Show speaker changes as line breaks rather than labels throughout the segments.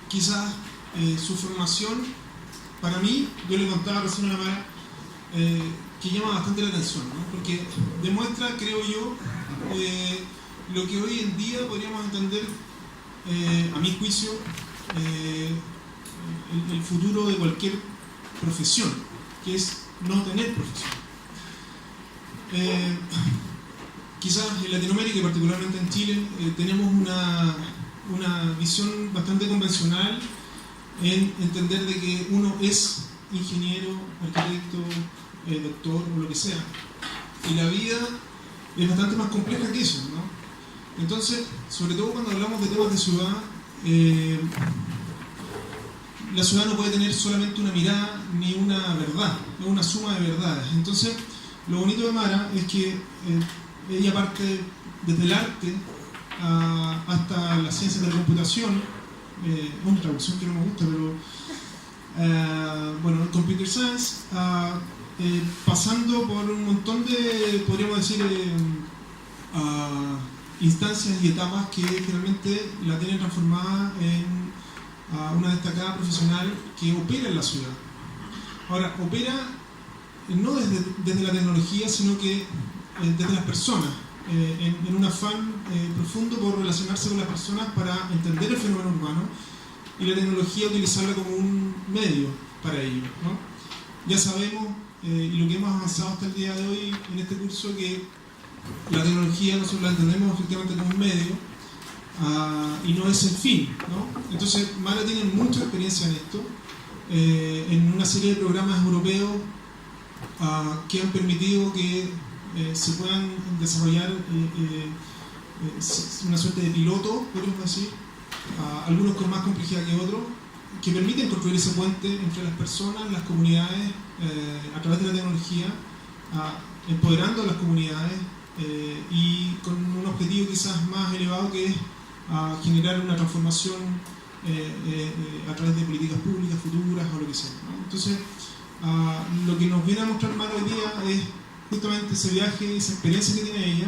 Quizás su formación, para mí, yo le contaba recién a la Mara, que llama bastante la atención, ¿no? Porque demuestra, creo yo, lo que hoy en día podríamos entender, a mi juicio, el futuro de cualquier profesión, que es no tener profesión. Quizás en Latinoamérica y particularmente en Chile tenemos una visión bastante convencional en entender de que uno es ingeniero, arquitecto, doctor o lo que sea, y la vida es bastante más compleja que eso, ¿no? Entonces, sobre todo cuando hablamos de temas de ciudad, la ciudad no puede tener solamente una mirada ni una verdad, es una suma de verdades. Entonces, lo bonito de Mara es que ella parte desde el arte hasta las ciencias de la computación, una traducción que no me gusta, pero bueno, el computer science, pasando por un montón de, podríamos decir, instancias y etapas que finalmente la tienen transformada en una destacada profesional que opera en la ciudad. Ahora, opera no desde la tecnología, sino que desde las personas, en un afán profundo por relacionarse con las personas para entender el fenómeno urbano, y la tecnología utilizarla como un medio para ello, ¿no? Ya sabemos, y lo que hemos avanzado hasta el día de hoy en este curso, que la tecnología nosotros la entendemos efectivamente como un medio, y no es el fin, ¿no? Entonces Mara tiene mucha experiencia en esto, en una serie de programas europeos que han permitido que se puedan desarrollar una suerte de piloto, podríamos decir, algunos con más complejidad que otros, que permiten construir ese puente entre las personas, las comunidades, a través de la tecnología, empoderando a las comunidades y con un objetivo quizás más elevado, que es generar una transformación a través de políticas públicas futuras o lo que sea, ¿no? Entonces, lo que nos viene a mostrar Mara hoy día es justamente ese viaje, esa experiencia que tiene ella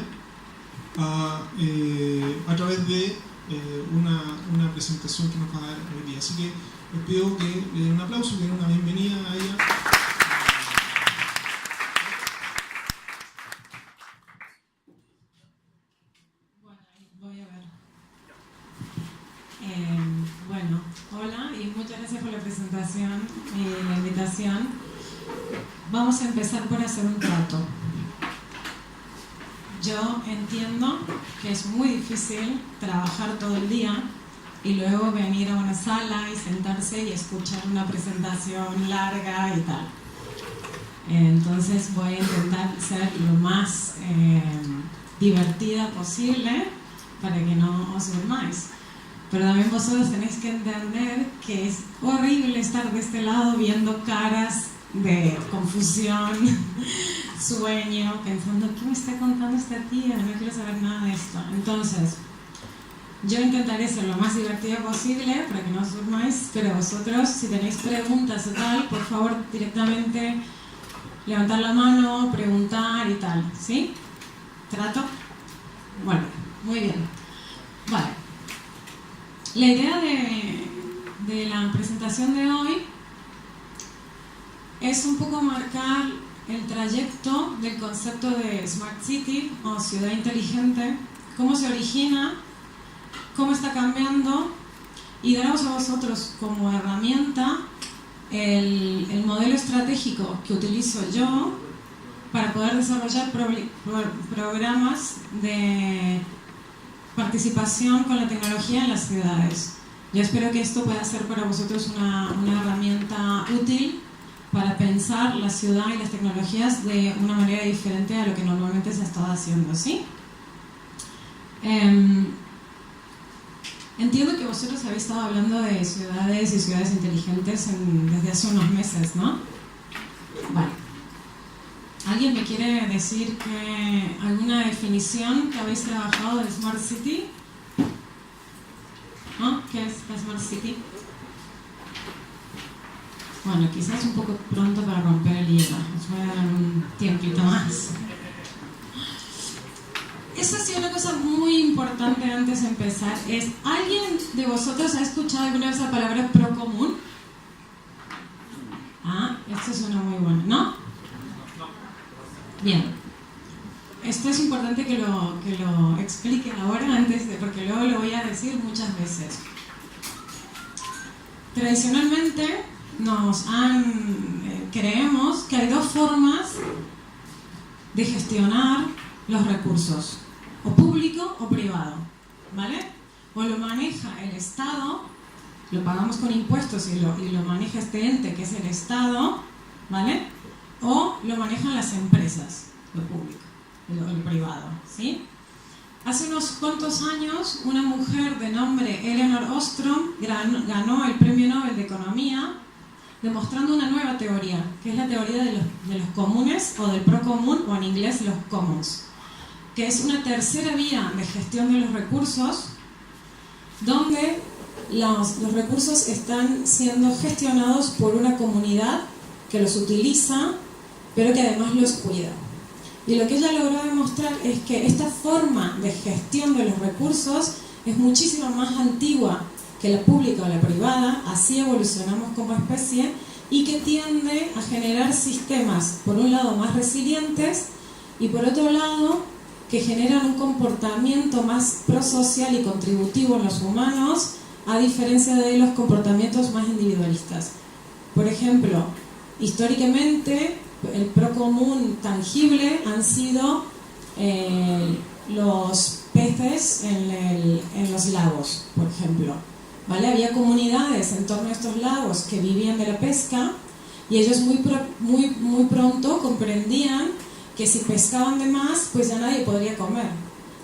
a través de una presentación que nos va a dar hoy día. Así que les pido que le den un aplauso, que den una bienvenida a ella.
Voy a ver. Bueno, hola y muchas gracias por la presentación y la invitación. Vamos a empezar por hacer un trato. Yo entiendo que es muy difícil trabajar todo el día y luego venir a una sala y sentarse y escuchar una presentación larga y tal. Entonces voy a intentar ser lo más divertida posible para que no os durmáis. Pero también vosotros tenéis que entender que es horrible estar de este lado viendo caras de confusión, sueño, pensando, ¿qué me está contando esta tía? No quiero saber nada de esto. Entonces, yo intentaré ser lo más divertida posible para que no os durmáis, pero vosotros, si tenéis preguntas o tal, por favor, directamente levantar la mano, preguntar y tal, ¿sí? ¿Trato? Bueno, muy bien. Vale. La idea de la presentación de hoy es un poco marcar el trayecto del concepto de Smart City o ciudad inteligente, cómo se origina, cómo está cambiando, y daros a vosotros como herramienta el modelo estratégico que utilizo yo para poder desarrollar programas de participación con la tecnología en las ciudades. Yo espero que esto pueda ser para vosotros una herramienta útil para pensar la ciudad y las tecnologías de una manera diferente a lo que normalmente se ha estado haciendo, ¿sí? Entiendo que vosotros habéis estado hablando de ciudades y ciudades inteligentes desde hace unos meses, ¿no? Vale. ¿Alguien me quiere decir alguna definición que habéis trabajado de Smart City? ¿No? ¿Qué es la Smart City? Bueno, quizás un poco pronto para romper el hielo. Os voy a dar un tiempito más. esa sí una cosa muy importante antes de empezar es, ¿alguien de vosotros ha escuchado alguna vez la palabra procomún? Ah, esto suena muy bueno, ¿no? Bien. Esto es importante que lo explique ahora porque luego lo voy a decir muchas veces. Tradicionalmente creemos que hay dos formas de gestionar los recursos, o público o privado, ¿vale? O lo maneja el Estado, lo pagamos con impuestos y lo maneja este ente que es el Estado, ¿vale? O lo manejan las empresas, lo público, lo privado, ¿sí? Hace unos cuantos años, una mujer de nombre Elinor Ostrom ganó el Premio Nobel de Economía demostrando una nueva teoría, que es la teoría de los comunes o del procomún, o en inglés los commons, que es una tercera vía de gestión de los recursos donde los recursos están siendo gestionados por una comunidad que los utiliza, pero que además los cuida. Y lo que ella logró demostrar es que esta forma de gestión de los recursos es muchísimo más antigua que la pública o la privada, así evolucionamos como especie, y que tiende a generar sistemas, por un lado, más resilientes, y por otro lado, que generan un comportamiento más prosocial y contributivo en los humanos, a diferencia de los comportamientos más individualistas. Por ejemplo, históricamente, el procomún tangible han sido los peces en los lagos, por ejemplo. ¿Vale? Había comunidades en torno a estos lagos que vivían de la pesca y ellos muy pronto comprendían que si pescaban de más, pues ya nadie podría comer.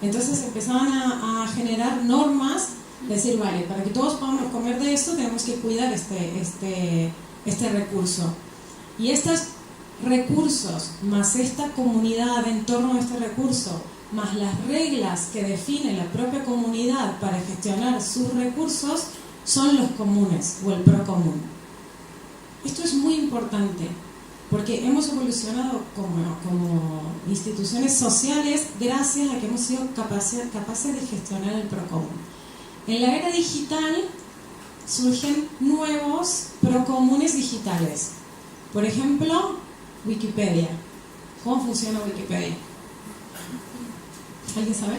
Entonces empezaban a generar normas, decir, vale, para que todos podamos comer de esto tenemos que cuidar este recurso. Y estos recursos, más esta comunidad en torno a este recurso, más las reglas que define la propia comunidad para gestionar sus recursos, son los comunes o el procomún. Esto es muy importante porque hemos evolucionado como instituciones sociales gracias a que hemos sido capaces de gestionar el procomún. En la era digital surgen nuevos procomunes digitales. Por ejemplo, Wikipedia. ¿Cómo funciona Wikipedia? ¿Alguien sabe?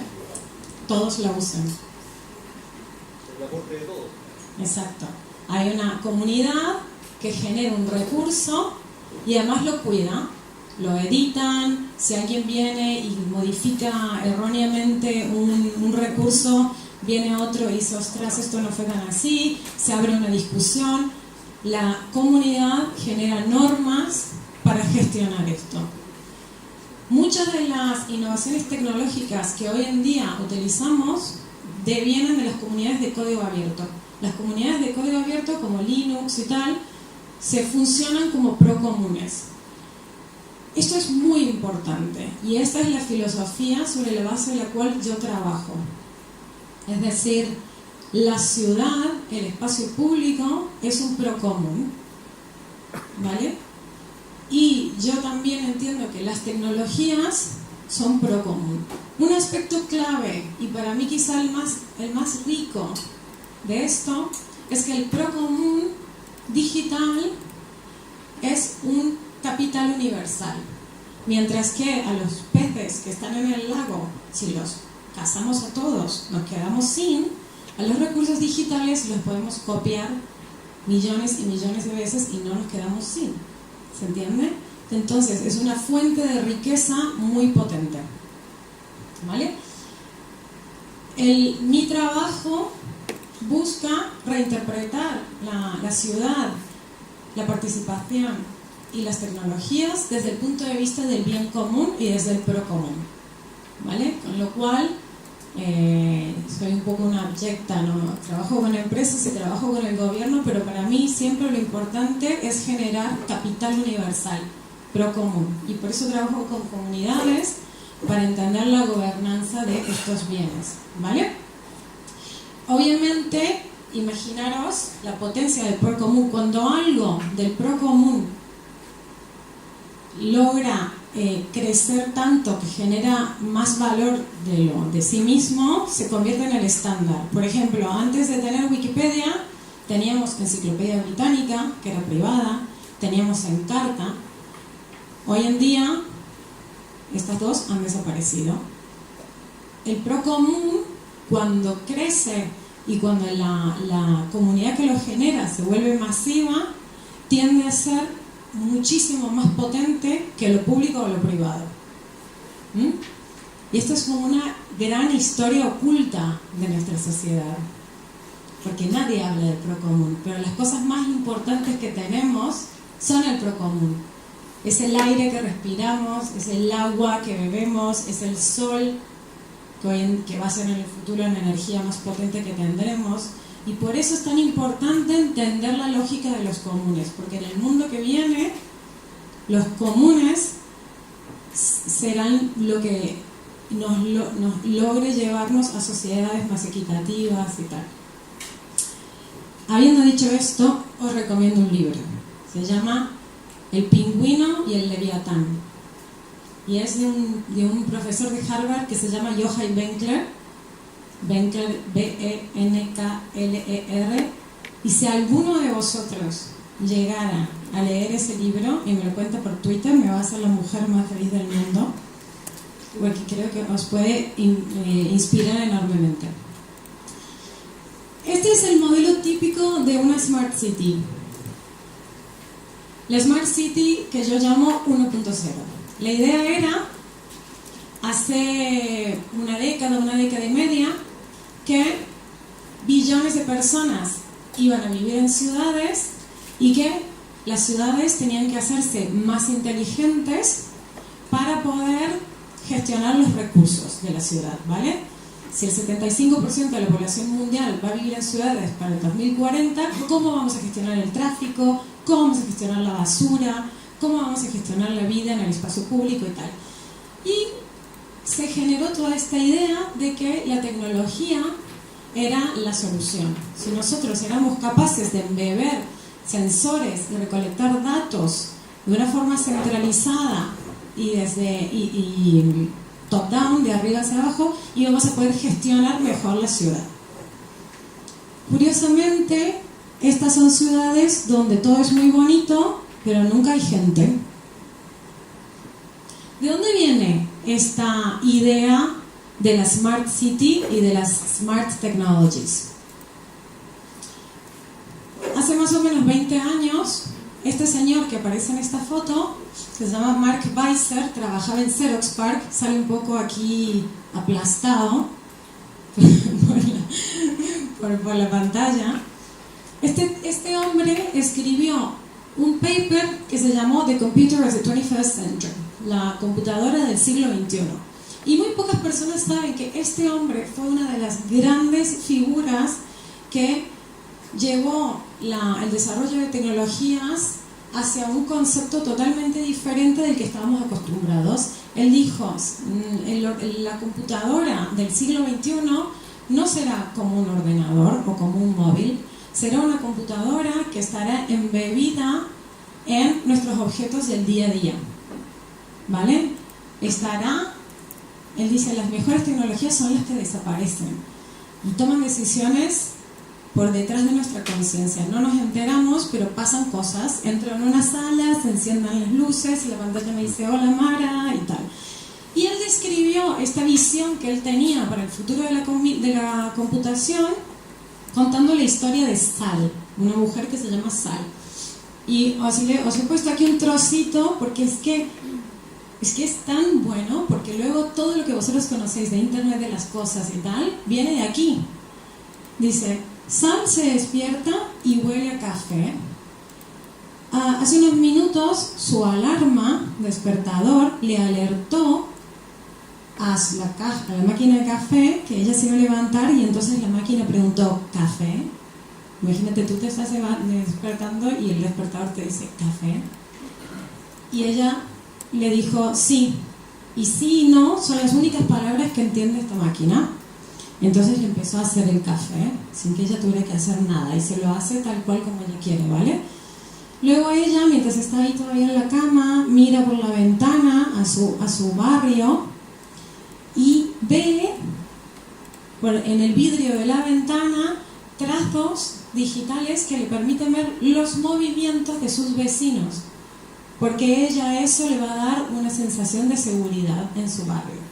Todos la usan.
El aporte de todos.
Exacto. Hay una comunidad que genera un recurso y además lo cuida. Lo editan. Si alguien viene y modifica erróneamente un recurso, viene otro y dice, ostras, esto no fue tan así. Se abre una discusión. La comunidad genera normas para gestionar esto. Muchas de las innovaciones tecnológicas que hoy en día utilizamos vienen de las comunidades de código abierto. Las comunidades de código abierto como Linux y tal se funcionan como procomunes. Esto es muy importante y esta es la filosofía sobre la base de la cual yo trabajo. Es decir, la ciudad, el espacio público es un procomún, ¿vale? Y yo también entiendo que las tecnologías son procomún. Un aspecto clave, y para mí quizá el más rico de esto, es que el procomún digital es un capital universal. Mientras que a los peces que están en el lago, si los cazamos a todos, nos quedamos sin, a los recursos digitales los podemos copiar millones y millones de veces y no nos quedamos sin. ¿Se entiende? Entonces, es una fuente de riqueza muy potente. ¿Vale? Mi trabajo busca reinterpretar la ciudad, la participación y las tecnologías desde el punto de vista del bien común y desde el procomún. ¿Vale? Con lo cual, soy un poco una abyecta, ¿no? Trabajo con empresas y trabajo con el gobierno, pero para mí siempre lo importante es generar capital universal, procomún. Y por eso trabajo con comunidades para entender la gobernanza de estos bienes. ¿Vale? Obviamente, imaginaros la potencia del procomún. Cuando algo del procomún logra crecer tanto que genera más valor de sí mismo, se convierte en el estándar. Por ejemplo, antes de tener Wikipedia, teníamos Enciclopedia Británica, que era privada, teníamos Encarta. Hoy en día, estas dos han desaparecido. El Procomún, cuando crece y cuando la comunidad que lo genera se vuelve masiva, tiende a ser muchísimo más potente que lo público o lo privado. Y esto es como una gran historia oculta de nuestra sociedad, porque nadie habla del Procomún, pero las cosas más importantes que tenemos son el Procomún. Es el aire que respiramos, es el agua que bebemos, es el sol que va a ser en el futuro la energía más potente que tendremos. Y por eso es tan importante entender la lógica de los comunes, porque en el mundo que viene, los comunes serán lo que nos logre llevarnos a sociedades más equitativas y tal. Habiendo dicho esto, os recomiendo un libro. Se llama El pingüino y el leviatán. Y es de un profesor de Harvard que se llama Johann Benkler, B-E-N-K-L-E-R, y si alguno de vosotros llegara a leer ese libro y me lo cuenta por Twitter, me va a hacer la mujer más feliz del mundo, porque creo que os puede inspirar enormemente. Este es el modelo típico de una Smart City. La Smart City que yo llamo 1.0. La idea era, hace una década y media, que billones de personas iban a vivir en ciudades y que las ciudades tenían que hacerse más inteligentes para poder gestionar los recursos de la ciudad, ¿vale? Si el 75% de la población mundial va a vivir en ciudades para el 2040, ¿cómo vamos a gestionar el tráfico? ¿Cómo vamos a gestionar la basura? ¿Cómo vamos a gestionar la vida en el espacio público y tal? Y se generó toda esta idea de que la tecnología era la solución. Si nosotros éramos capaces de embeber sensores y recolectar datos de una forma centralizada y top-down, de arriba hacia abajo, íbamos a poder gestionar mejor la ciudad. Curiosamente, estas son ciudades donde todo es muy bonito, pero nunca hay gente. ¿De dónde viene esta idea de la Smart City y de las Smart Technologies? Hace más o menos 20 años, este señor que aparece en esta foto, que se llama Mark Weiser, trabajaba en Xerox PARC, sale un poco aquí aplastado por la pantalla. Este hombre escribió un paper que se llamó The Computer of the 21st Century, la computadora del siglo XXI. Y muy pocas personas saben que este hombre fue una de las grandes figuras que llevó el desarrollo de tecnologías hacia un concepto totalmente diferente del que estábamos acostumbrados. Él dijo, la computadora del siglo XXI no será como un ordenador o como un móvil, será una computadora que estará embebida en nuestros objetos del día a día, ¿vale? Él dice, las mejores tecnologías son las que desaparecen y toman decisiones por detrás de nuestra conciencia. No nos enteramos, pero pasan cosas. Entro en una sala, se enciendan las luces, la pantalla me dice hola Mara y tal. Y él describió esta visión que él tenía para el futuro de la computación contando la historia de Sal, una mujer que se llama Sal. Y os he puesto aquí un trocito porque es que es tan bueno, porque luego todo lo que vosotros conocéis de Internet de las cosas y tal, viene de aquí. Dice, Sal se despierta y huele a café. Hace unos minutos su alarma despertador le alertó a la máquina de café que ella se iba a levantar y entonces la máquina preguntó, ¿café? Imagínate, tú te estás despertando y el despertador te dice, ¿café? Y ella le dijo, sí. Y sí y no son las únicas palabras que entiende esta máquina. Entonces le empezó a hacer el café sin que ella tuviera que hacer nada y se lo hace tal cual como ella quiere, ¿vale? Luego ella, mientras está ahí todavía en la cama, mira por la ventana a su barrio y ve en el vidrio de la ventana trazos digitales que le permiten ver los movimientos de sus vecinos, porque ella eso le va a dar una sensación de seguridad en su barrio.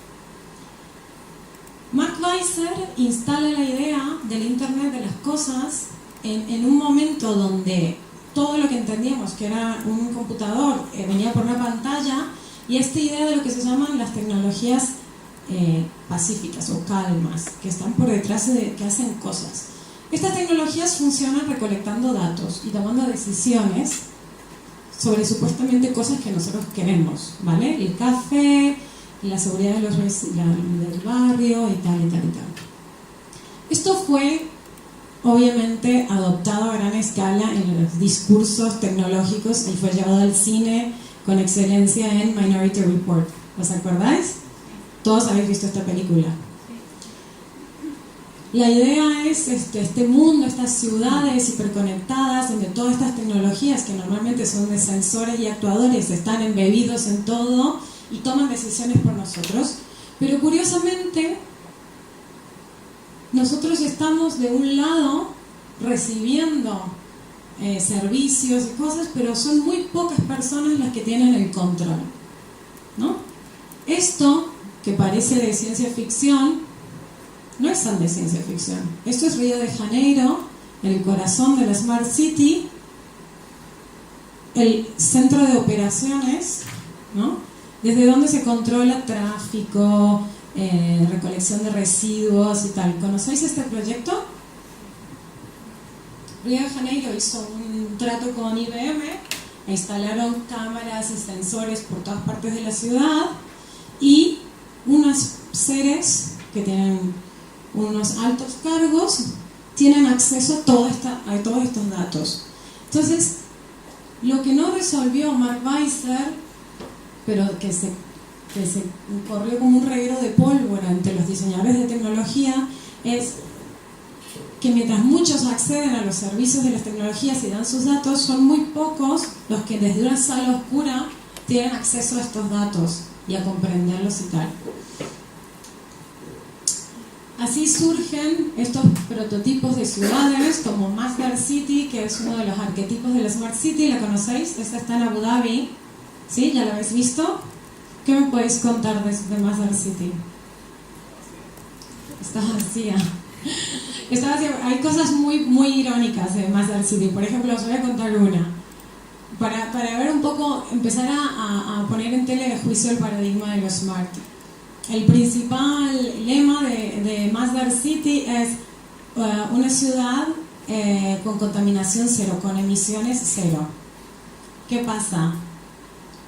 Mark Weiser instala la idea del Internet de las cosas en un momento donde todo lo que entendíamos que era un computador venía por una pantalla, y esta idea de lo que se llaman las tecnologías pacíficas o calmas, que están por detrás que hacen cosas. Estas tecnologías funcionan recolectando datos y tomando decisiones sobre supuestamente cosas que nosotros queremos, ¿vale? El café, la seguridad de del barrio y tal, y tal, y tal. Esto fue obviamente adoptado a gran escala en los discursos tecnológicos y fue llevado al cine con excelencia en Minority Report. ¿Os acordáis? Todos habéis visto esta película. La idea es este mundo, estas ciudades hiperconectadas, donde todas estas tecnologías que normalmente son de sensores y actuadores están embebidos en todo y toman decisiones por nosotros. Pero curiosamente, nosotros estamos de un lado recibiendo servicios y cosas, pero son muy pocas personas las que tienen el control, ¿no? Esto, que parece de ciencia ficción, no es tan de ciencia ficción. Esto es Río de Janeiro, en el corazón de la Smart City, el centro de operaciones, ¿no? Desde donde se controla tráfico, recolección de residuos y tal. ¿Conocéis este proyecto? Río de Janeiro hizo un trato con IBM e instalaron cámaras y sensores por todas partes de la ciudad, y unos seres que tienen unos altos cargos tienen acceso a todos estos datos. Entonces, lo que no resolvió Mark Weiser, pero que se corrió como un reguero de pólvora entre los diseñadores de tecnología, es que mientras muchos acceden a los servicios de las tecnologías y dan sus datos, son muy pocos los que desde una sala oscura tienen acceso a estos datos y a comprenderlos y tal. Así surgen estos prototipos de ciudades como Masdar City, que es uno de los arquetipos de la Smart City. ¿La conocéis? Esta está en Abu Dhabi. ¿Sí? ¿Ya la habéis visto? ¿Qué me podéis contar de Masdar City? Está vacía. Hay cosas muy, muy irónicas de Masdar City. Por ejemplo, os voy a contar una. Para ver un poco, empezar a poner en tela de juicio el paradigma de lo smart. El principal lema de Masdar City es una ciudad con contaminación cero, con emisiones cero. ¿Qué pasa?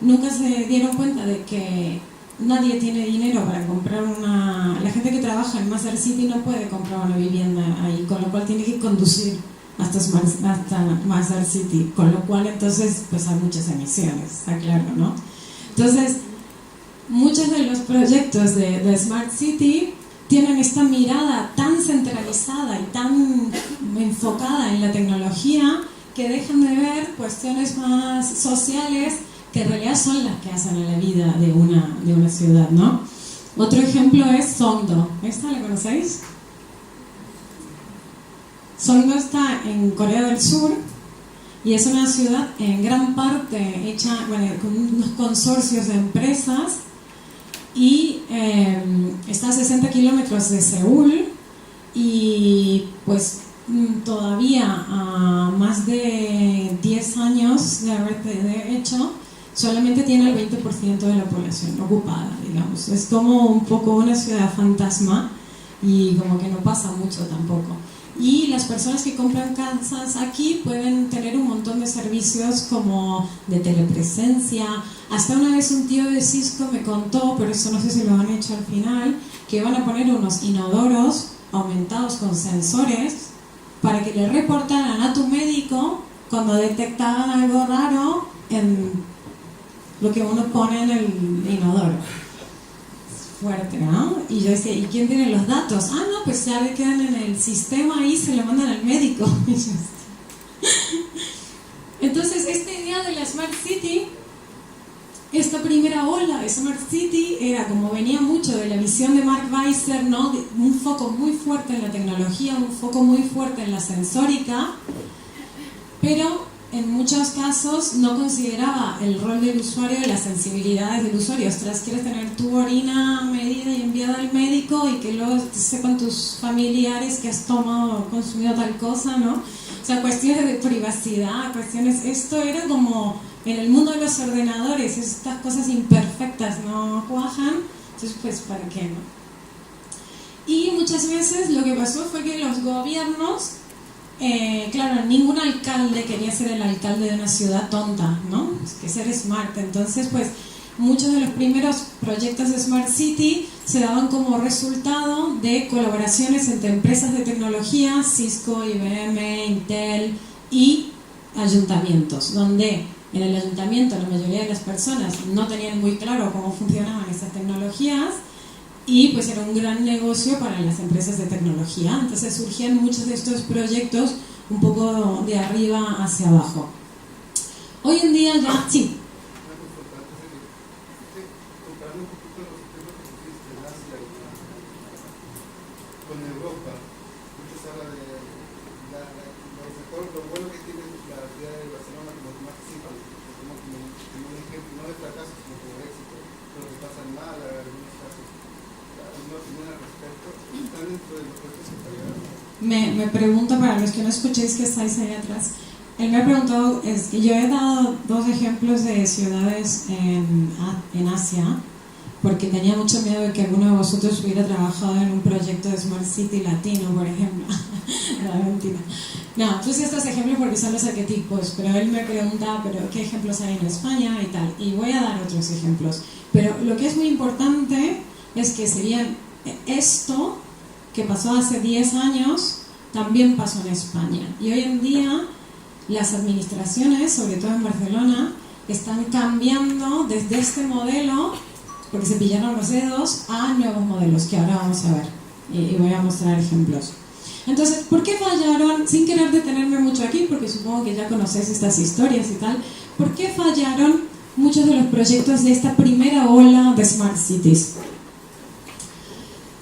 Nunca se dieron cuenta de que nadie tiene dinero para comprar la gente que trabaja en Masdar City no puede comprar una vivienda ahí, con lo cual tiene que conducir hasta Masdar City, con lo cual entonces pues hay muchas emisiones, está claro, ¿no? Entonces, muchos de los proyectos de Smart City tienen esta mirada tan centralizada y tan enfocada en la tecnología que dejan de ver cuestiones más sociales que en realidad son las que hacen a la vida de una ciudad, ¿no? Otro ejemplo es Songdo. ¿Esta la conocéis? Songdo está en Corea del Sur y es una ciudad en gran parte hecha con unos consorcios de empresas y está a 60 kilómetros de Seúl y pues todavía a más de 10 años de haber hecho, solamente tiene el 20% de la población ocupada, digamos. Es como un poco una ciudad fantasma y como que no pasa mucho tampoco. Y las personas que compran casas aquí pueden tener un montón de servicios como de telepresencia. Hasta una vez un tío de Cisco me contó, pero eso no sé si lo han hecho al final, que van a poner unos inodoros aumentados con sensores para que le reportaran a tu médico cuando detectaban algo raro en lo que uno pone en el inodoro. Fuerte, ¿no? Y yo decía, ¿y quién tiene los datos? Ah, no, pues ya le quedan en el sistema y se lo mandan al médico. Entonces, esta de la Smart City, esta primera ola de Smart City era, como venía mucho de la visión de Mark Weiser, ¿no? Un foco muy fuerte en la tecnología, un foco muy fuerte en la sensórica, pero en muchos casos no consideraba el rol del usuario y las sensibilidades del usuario. Ostras, quieres tener tu orina medida y enviada al médico y que luego sepan tus familiares que has tomado o consumido tal cosa, ¿no? O sea, cuestiones de privacidad, cuestiones... Esto era como en el mundo de los ordenadores, estas cosas imperfectas no cuajan, entonces pues ¿para qué, no? Y muchas veces lo que pasó fue que los gobiernos... claro, ningún alcalde quería ser el alcalde de una ciudad tonta, ¿no? Es que ser smart. Entonces, pues, muchos de los primeros proyectos de Smart City se daban como resultado de colaboraciones entre empresas de tecnología, Cisco, IBM, Intel y ayuntamientos, donde en el ayuntamiento la mayoría de las personas no tenían muy claro cómo funcionaban esas tecnologías, y pues era un gran negocio para las empresas de tecnología. Entonces surgían muchos de estos proyectos un poco de arriba hacia abajo. Hoy en día ya, sí.
Comparando un poquito los ejemplos que pusiste en Asia con Europa, muchos hablan de lo bueno que tiene la ciudad de Barcelona como más simple, como un ejemplo, no de fracaso, sino como de éxito, lo que pasa en Málaga, en algunos casos. ¿Alguna opinión al respecto? ¿Están dentro de los proyectos que fallaron?
Me pregunta, para los que no escuchéis que estáis ahí atrás, él me ha preguntado, es que yo he dado dos ejemplos de ciudades en Asia, porque tenía mucho miedo de que alguno de vosotros hubiera trabajado en un proyecto de Smart City latino, por ejemplo. No, mentira. No, puse estos ejemplos porque son los arquetipos, pero él me pregunta, ¿pero qué ejemplos hay en España y tal? Y voy a dar otros ejemplos. Pero lo que es muy importante es que serían esto que pasó hace 10 años, también pasó en España. Y hoy en día las administraciones, sobre todo en Barcelona, están cambiando desde este modelo, porque se pillaron los dedos, a nuevos modelos que ahora vamos a ver. Y voy a mostrar ejemplos. Entonces, ¿por qué fallaron? Sin querer detenerme mucho aquí, porque supongo que ya conocéis estas historias y tal. ¿Por qué fallaron muchos de los proyectos de esta primera ola de Smart Cities?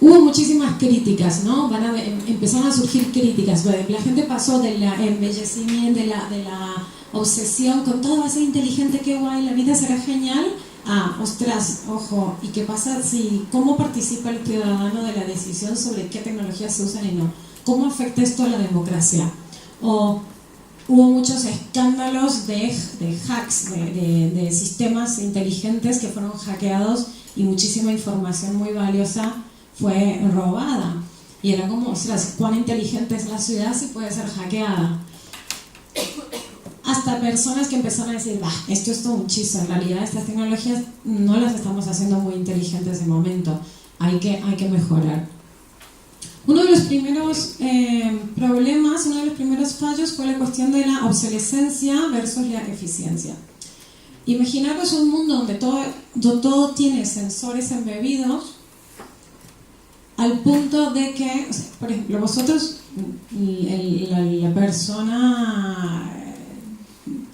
Hubo muchísimas críticas, ¿no? Empezaron a surgir críticas. La gente pasó del embellecimiento, de la obsesión con todo va a ser inteligente, qué guay, la vida será genial, a, ostras, ojo, ¿y qué pasa si, cómo participa el ciudadano de la decisión sobre qué tecnologías se usan y no? ¿Cómo afecta esto a la democracia? O hubo muchos escándalos de hacks, de sistemas inteligentes que fueron hackeados y muchísima información muy valiosa fue robada. Y era como, ostras, ¿cuán inteligente es la ciudad si puede ser hackeada? Hasta personas que empezaron a decir, bah, esto es todo un chiste, en realidad estas tecnologías no las estamos haciendo muy inteligentes de momento, hay que mejorar. Uno de los primeros problemas, uno de los primeros fallos fue la cuestión de la obsolescencia versus la eficiencia. Imaginaros un mundo donde todo tiene sensores embebidos, al punto de que, o sea, por ejemplo, vosotros, la persona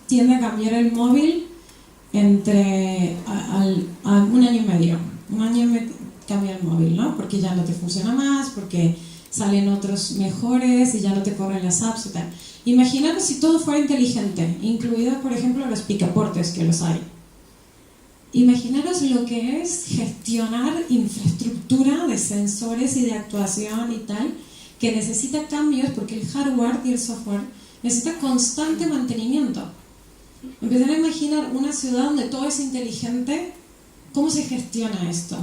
tiende a cambiar el móvil entre un año y medio. Un año y medio cambia el móvil, ¿no? Porque ya no te funciona más, porque salen otros mejores y ya no te corren las apps y tal. Imaginaros si todo fuera inteligente, incluidos, por ejemplo, los picaportes, que los hay. Imaginaros lo que es gestionar infraestructura de sensores y de actuación y tal, que necesita cambios porque el hardware y el software necesita constante mantenimiento. Empezar a imaginar una ciudad donde todo es inteligente, ¿cómo se gestiona esto?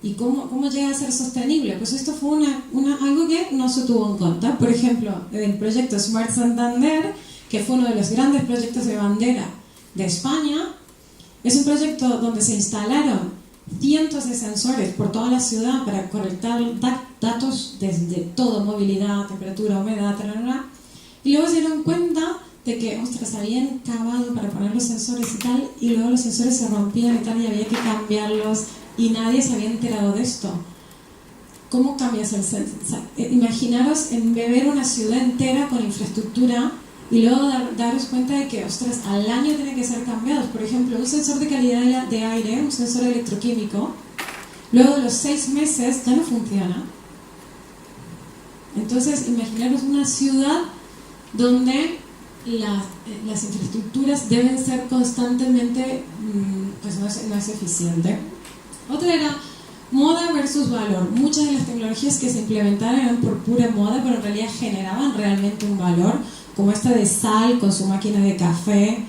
¿Y cómo llega a ser sostenible? Pues esto fue algo que no se tuvo en cuenta. Por ejemplo, el proyecto Smart Santander, que fue uno de los grandes proyectos de bandera de España, es un proyecto donde se instalaron cientos de sensores por toda la ciudad para colectar datos desde todo, movilidad, temperatura, humedad, y luego se dieron cuenta de que, ostras, habían cavado para poner los sensores y tal, y luego los sensores se rompían y tal, y había que cambiarlos, y nadie se había enterado de esto. ¿Cómo cambias el sensor? Imaginaros embeber una ciudad entera con infraestructura y luego daros cuenta de que, ostras, al año tienen que ser cambiados. Por ejemplo, un sensor de calidad de aire, un sensor electroquímico, luego de los 6 meses ya no funciona. Entonces, imaginaros una ciudad donde las infraestructuras deben ser constantemente, pues no es eficiente. Otra era moda versus valor. Muchas de las tecnologías que se implementaron eran por pura moda, pero en realidad generaban realmente un valor, como esta de Sal con su máquina de café,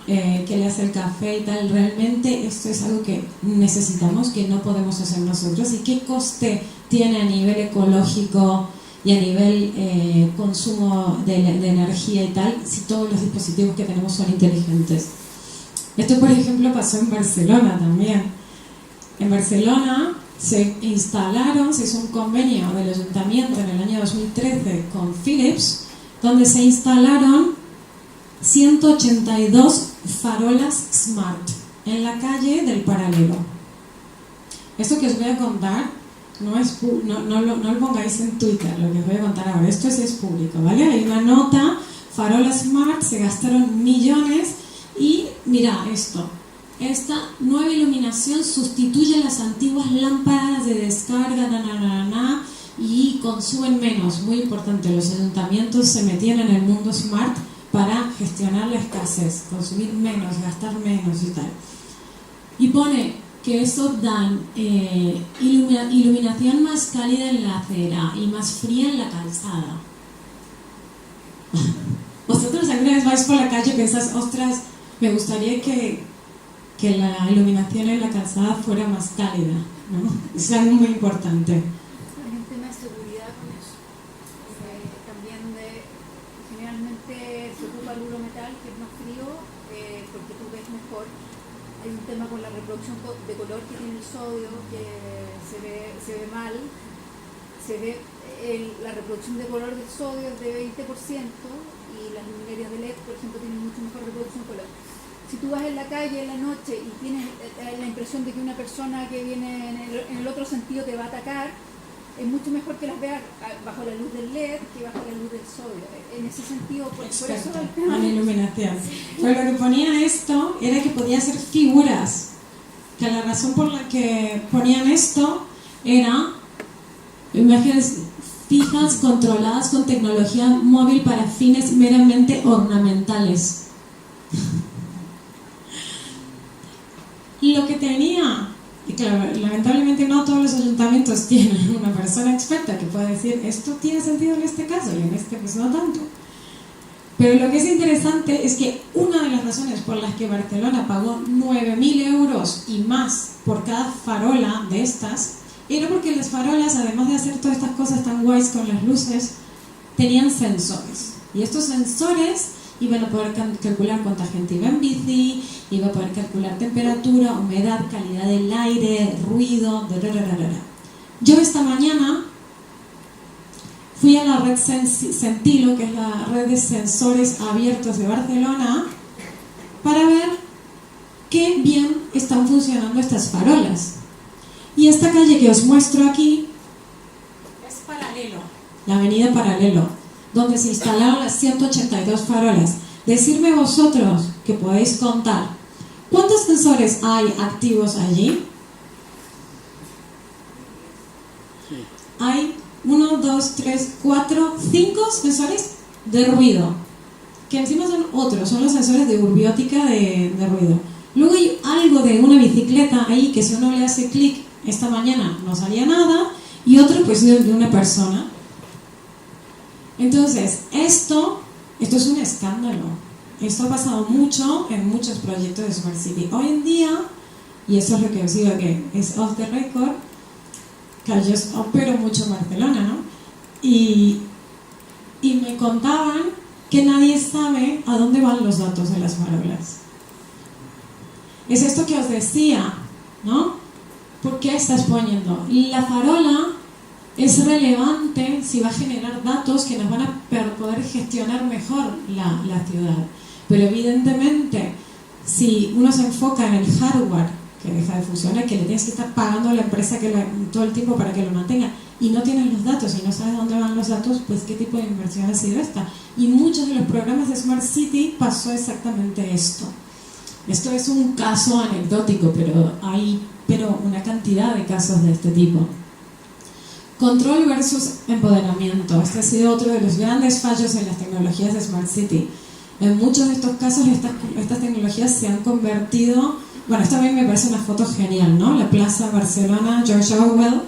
que le hace el café y tal. Realmente esto es algo que necesitamos, que no podemos hacer nosotros. ¿Y qué coste tiene a nivel ecológico y a nivel consumo de energía y tal, si todos los dispositivos que tenemos son inteligentes? Esto, por ejemplo, pasó en Barcelona también. En Barcelona se hizo un convenio del ayuntamiento en el año 2013 con Philips, donde se instalaron 182 farolas smart en la calle del Paralelo. Esto que os voy a contar no lo pongáis en Twitter, lo que os voy a contar ahora. Esto sí es público, ¿vale? Hay una nota, farola smart, se gastaron millones y mira esto. Esta nueva iluminación sustituye las antiguas lámparas de descarga y consumen menos. Muy importante, los ayuntamientos se metían en el mundo smart para gestionar la escasez, consumir menos, gastar menos y tal. Y pone que esto dan iluminación más cálida en la acera y más fría en la calzada. ¿Vosotros alguna vez vais por la calle y pensás, ostras, me gustaría que la iluminación en la calzada fuera más cálida, ¿no? Es algo muy importante.
Hay un tema de seguridad con eso. También generalmente se ocupa el metal, que es más frío, porque tú ves mejor. Hay un tema con la reproducción de color que tiene el sodio, que se ve mal. La reproducción de color del sodio es de 20% y las luminarias de LED, por ejemplo, tienen mucho mejor reproducción de color. Si tú vas en la calle en la noche y tienes la impresión de que una persona que viene en el otro sentido te va a atacar, es mucho mejor que las veas bajo la luz del LED que bajo la luz del sodio. En ese sentido, por eso el tema
en iluminación. Pero lo que ponía esto era que podía hacer figuras. Que la razón por la que ponían esto era imágenes fijas, controladas con tecnología móvil para fines meramente ornamentales. Lo que tenía, y claro, lamentablemente no todos los ayuntamientos tienen una persona experta que pueda decir esto tiene sentido en este caso y en este pues no tanto. Pero lo que es interesante es que una de las razones por las que Barcelona pagó 9.000 euros y más por cada farola de estas era porque las farolas, además de hacer todas estas cosas tan guays con las luces, tenían sensores. Y estos sensores iban a poder calcular cuánta gente iba en bici, iba a poder calcular temperatura, humedad, calidad del aire, ruido, Yo esta mañana fui a la red Sentilo, que es la red de sensores abiertos de Barcelona, para ver qué bien están funcionando estas farolas. Y esta calle que os muestro aquí es Paralelo, la avenida Paralelo, donde se instalaron las 182 farolas. Decidme vosotros, que podéis contar, ¿cuántos sensores hay activos allí? Hay 1, 2, 3, 4, 5 sensores de ruido, que encima son otros, son los sensores de urbiótica de ruido. Luego hay algo de una bicicleta ahí que si uno le hace clic, esta mañana no salía nada, y otro pues de una persona. Entonces, esto es un escándalo. Esto ha pasado mucho en muchos proyectos de Smart City. Hoy en día, y eso es lo que os digo que es off the record, que yo opero mucho en Barcelona, ¿no? Y me contaban que nadie sabe a dónde van los datos de las farolas. Es esto que os decía, ¿no? ¿Por qué estás poniendo? La farola es relevante si va a generar datos que nos van a poder gestionar mejor la ciudad. Pero evidentemente, si uno se enfoca en el hardware que deja de funcionar, que le tienes que estar pagando a la empresa todo el tiempo para que lo mantenga, y no tienes los datos y no sabes dónde van los datos, pues qué tipo de inversión ha sido esta. Y muchos de los programas de Smart City pasó exactamente esto. Esto es un caso anecdótico, pero hay una cantidad de casos de este tipo. Control versus empoderamiento. Este ha sido otro de los grandes fallos en las tecnologías de Smart City. En muchos de estos casos estas tecnologías se han convertido... Bueno, esta vez me parece una foto genial, ¿no? La Plaza Barcelona, George Orwell.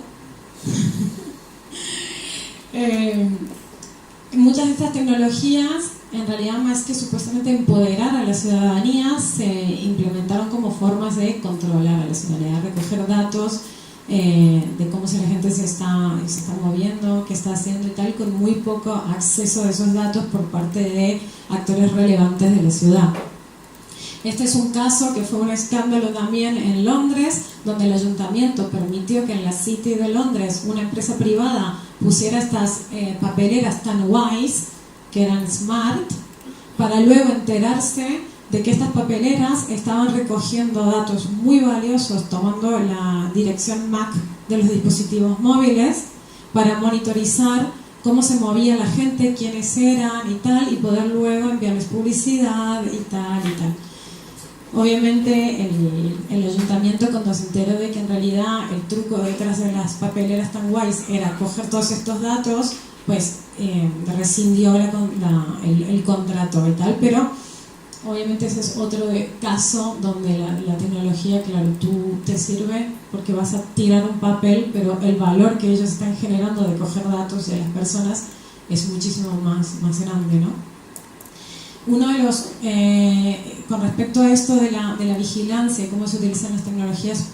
Muchas de estas tecnologías, en realidad, más que supuestamente empoderar a la ciudadanía, se implementaron como formas de controlar a la ciudadanía, recoger datos de cómo la gente se está moviendo, qué está haciendo y tal, con muy poco acceso a esos datos por parte de actores relevantes de la ciudad. Este es un caso que fue un escándalo también en Londres, donde el ayuntamiento permitió que en la City de Londres una empresa privada pusiera estas papeleras tan wise, que eran smart, para luego enterarse de que estas papeleras estaban recogiendo datos muy valiosos, tomando la dirección MAC de los dispositivos móviles para monitorizar cómo se movía la gente, quiénes eran y tal, y poder luego enviarles publicidad y tal y tal. Obviamente el ayuntamiento, cuando se enteró de que en realidad el truco detrás de las papeleras tan guays era coger todos estos datos, pues rescindió el contrato y tal, pero obviamente ese es otro caso donde la tecnología, claro, tú te sirve porque vas a tirar un papel, pero el valor que ellos están generando de coger datos de las personas es muchísimo más grande, ¿no? Uno de los, con respecto a esto de la vigilancia y cómo se utilizan las tecnologías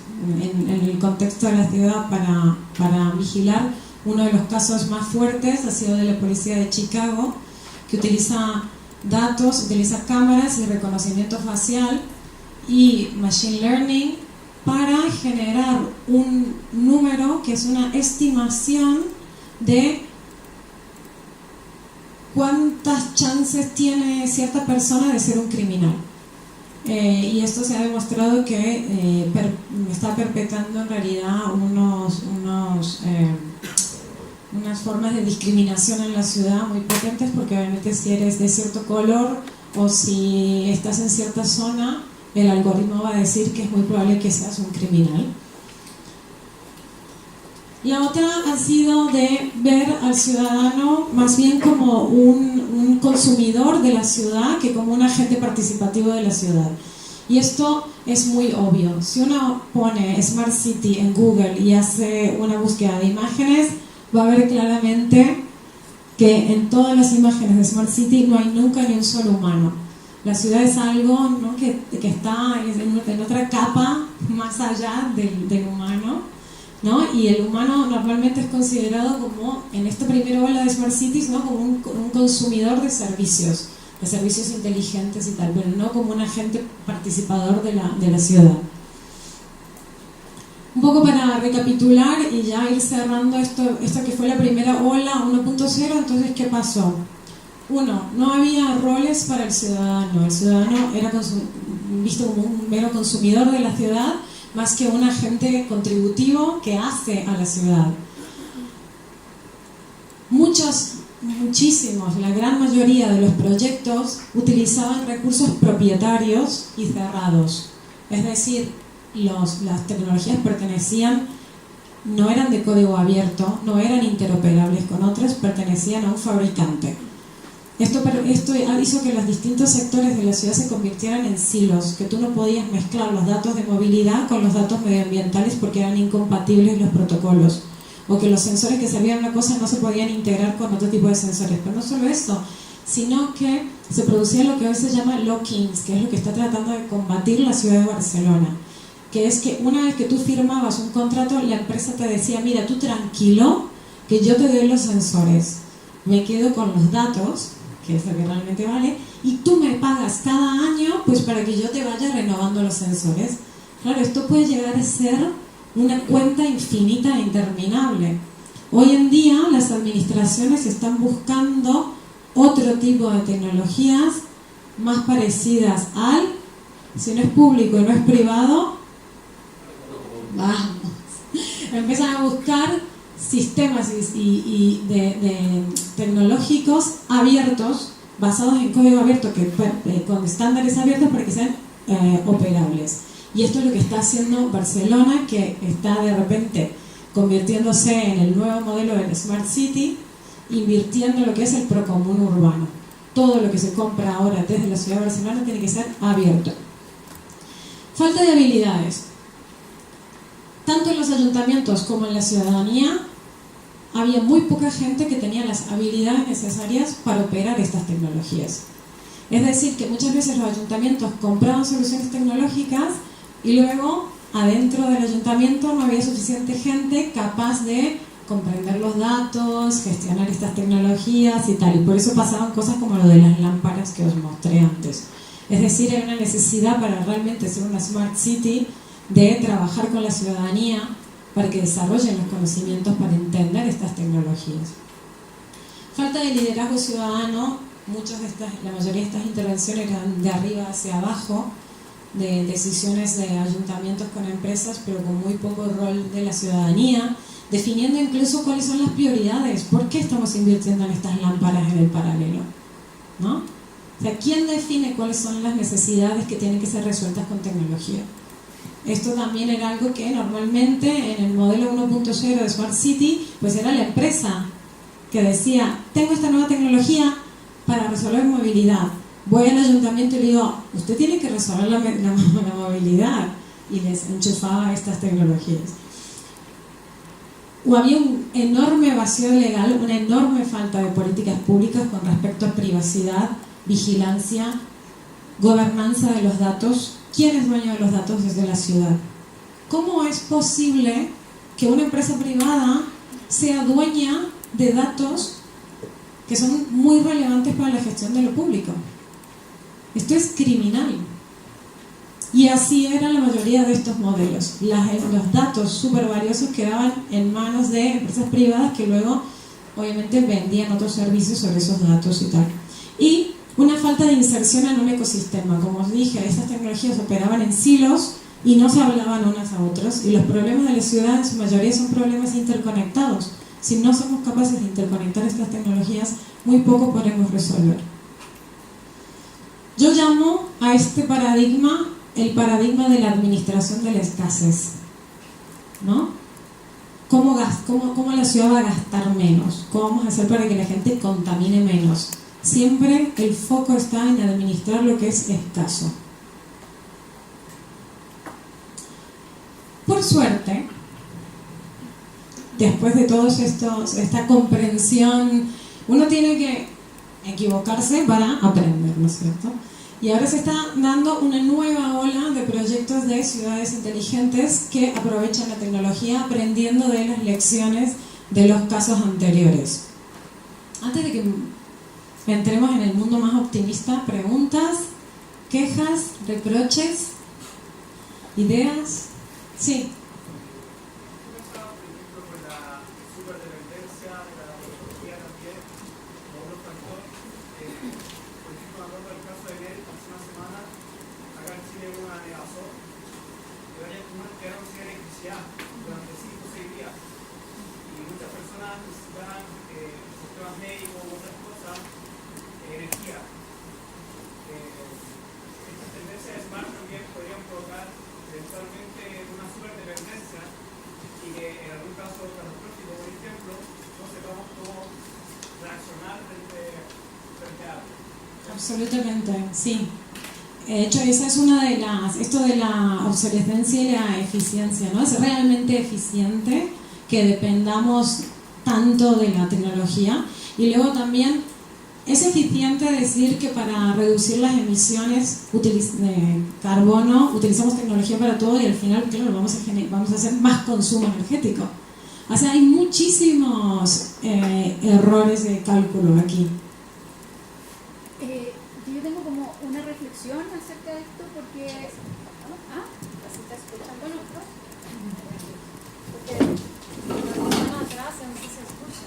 en el contexto de la ciudad para vigilar, uno de los casos más fuertes ha sido de la policía de Chicago, que utiliza datos, utiliza cámaras y reconocimiento facial y machine learning para generar un número que es una estimación de cuántas chances tiene cierta persona de ser un criminal. Y esto se ha demostrado que está perpetrando en realidad unas formas de discriminación en la ciudad muy potentes, porque obviamente si eres de cierto color o si estás en cierta zona, el algoritmo va a decir que es muy probable que seas un criminal. La otra ha sido de ver al ciudadano más bien como un consumidor de la ciudad que como un agente participativo de la ciudad. Y esto es muy obvio. Si uno pone Smart City en Google y hace una búsqueda de imágenes, va a ver claramente que en todas las imágenes de Smart City no hay nunca ni un solo humano. La ciudad es algo, ¿no?, que está en otra capa más allá del humano, ¿no? Y el humano normalmente es considerado como, en esta primera ola de Smart Cities, ¿no?, como un consumidor de servicios inteligentes y tal, pero no como un agente participador de la ciudad. Un poco para recapitular y ya ir cerrando esto que fue la primera ola 1.0, entonces, ¿qué pasó? Uno, no había roles para el ciudadano era visto como un mero consumidor de la ciudad, más que un agente contributivo que hace a la ciudad. Muchísimos, la gran mayoría de los proyectos utilizaban recursos propietarios y cerrados. Es decir, las tecnologías no eran de código abierto, no eran interoperables con otras, pertenecían a un fabricante. Esto hizo que los distintos sectores de la ciudad se convirtieran en silos, que tú no podías mezclar los datos de movilidad con los datos medioambientales porque eran incompatibles los protocolos, o que los sensores que servían una cosa no se podían integrar con otro tipo de sensores. Pero no solo eso, sino que se producía lo que hoy se llama lock-ins, que es lo que está tratando de combatir la ciudad de Barcelona, que es que una vez que tú firmabas un contrato, la empresa te decía: mira, tú tranquilo, que yo te doy los sensores, me quedo con los datos, que es lo que realmente vale, y tú me pagas cada año pues para que yo te vaya renovando los sensores. Claro, esto puede llegar a ser una cuenta infinita e interminable. Hoy en día las administraciones están buscando otro tipo de tecnologías más parecidas si no es público y no es privado, vamos, empiezan a buscar sistemas de tecnológicos abiertos, basados en código abierto, con estándares abiertos para que sean operables. Y esto es lo que está haciendo Barcelona, que está de repente convirtiéndose en el nuevo modelo del Smart City, invirtiendo en lo que es el procomún urbano. Todo lo que se compra ahora desde la ciudad de Barcelona tiene que ser abierto. Falta de habilidades. Tanto en los ayuntamientos como en la ciudadanía había muy poca gente que tenía las habilidades necesarias para operar estas tecnologías. Es decir, que muchas veces los ayuntamientos compraban soluciones tecnológicas y luego adentro del ayuntamiento no había suficiente gente capaz de comprender los datos, gestionar estas tecnologías y tal. Y por eso pasaban cosas como lo de las lámparas que os mostré antes. Es decir, hay una necesidad para realmente ser una Smart City de trabajar con la ciudadanía para que desarrollen los conocimientos para entender estas tecnologías. Falta de liderazgo ciudadano. La mayoría de estas intervenciones eran de arriba hacia abajo, de decisiones de ayuntamientos con empresas, pero con muy poco rol de la ciudadanía, definiendo incluso cuáles son las prioridades, por qué estamos invirtiendo en estas lámparas en el paralelo, ¿no? O sea, ¿quién define cuáles son las necesidades que tienen que ser resueltas con tecnología? Esto también era algo que normalmente en el modelo 1.0 de Smart City, pues era la empresa que decía, tengo esta nueva tecnología para resolver movilidad. Voy al ayuntamiento y le digo, usted tiene que resolver la movilidad, y les enchufaba estas tecnologías. O había un enorme vacío legal, una enorme falta de políticas públicas con respecto a privacidad, vigilancia, gobernanza de los datos. ¿Quién es dueño de los datos desde la ciudad? ¿Cómo es posible que una empresa privada sea dueña de datos que son muy relevantes para la gestión de lo público? Esto es criminal. Y así eran la mayoría de estos modelos. Los datos súper valiosos quedaban en manos de empresas privadas que luego, obviamente, vendían otros servicios sobre esos datos y tal. Y una falta de inserción en un ecosistema. Como os dije, estas tecnologías operaban en silos y no se hablaban unas a otras. Y los problemas de la ciudad, en su mayoría, son problemas interconectados. Si no somos capaces de interconectar estas tecnologías, muy poco podremos resolver. Yo llamo a este paradigma el paradigma de la administración de la escasez, ¿no? ¿Cómo la ciudad va a gastar menos? ¿Cómo vamos a hacer para que la gente contamine menos? Siempre el foco está en administrar lo que es escaso. Por suerte, después de todos esta comprensión, uno tiene que equivocarse para aprender, ¿no es cierto? Y ahora se está dando una nueva ola de proyectos de ciudades inteligentes que aprovechan la tecnología aprendiendo de las lecciones de los casos anteriores. Antes de que entremos en el mundo más optimista, preguntas, quejas, reproches, ideas. Sí. Absolutamente, sí. De hecho, esa es una de esto de la obsolescencia y la eficiencia, ¿no? Es realmente eficiente que dependamos tanto de la tecnología. Y luego también es eficiente decir que para reducir las emisiones de carbono utilizamos tecnología para todo y al final, claro, vamos a hacer más consumo energético. O sea, hay muchísimos errores de cálculo aquí.
Yo tengo como una reflexión acerca de esto porque... ¿Así está escuchando nosotros? Porque la persona atrás no se escucha.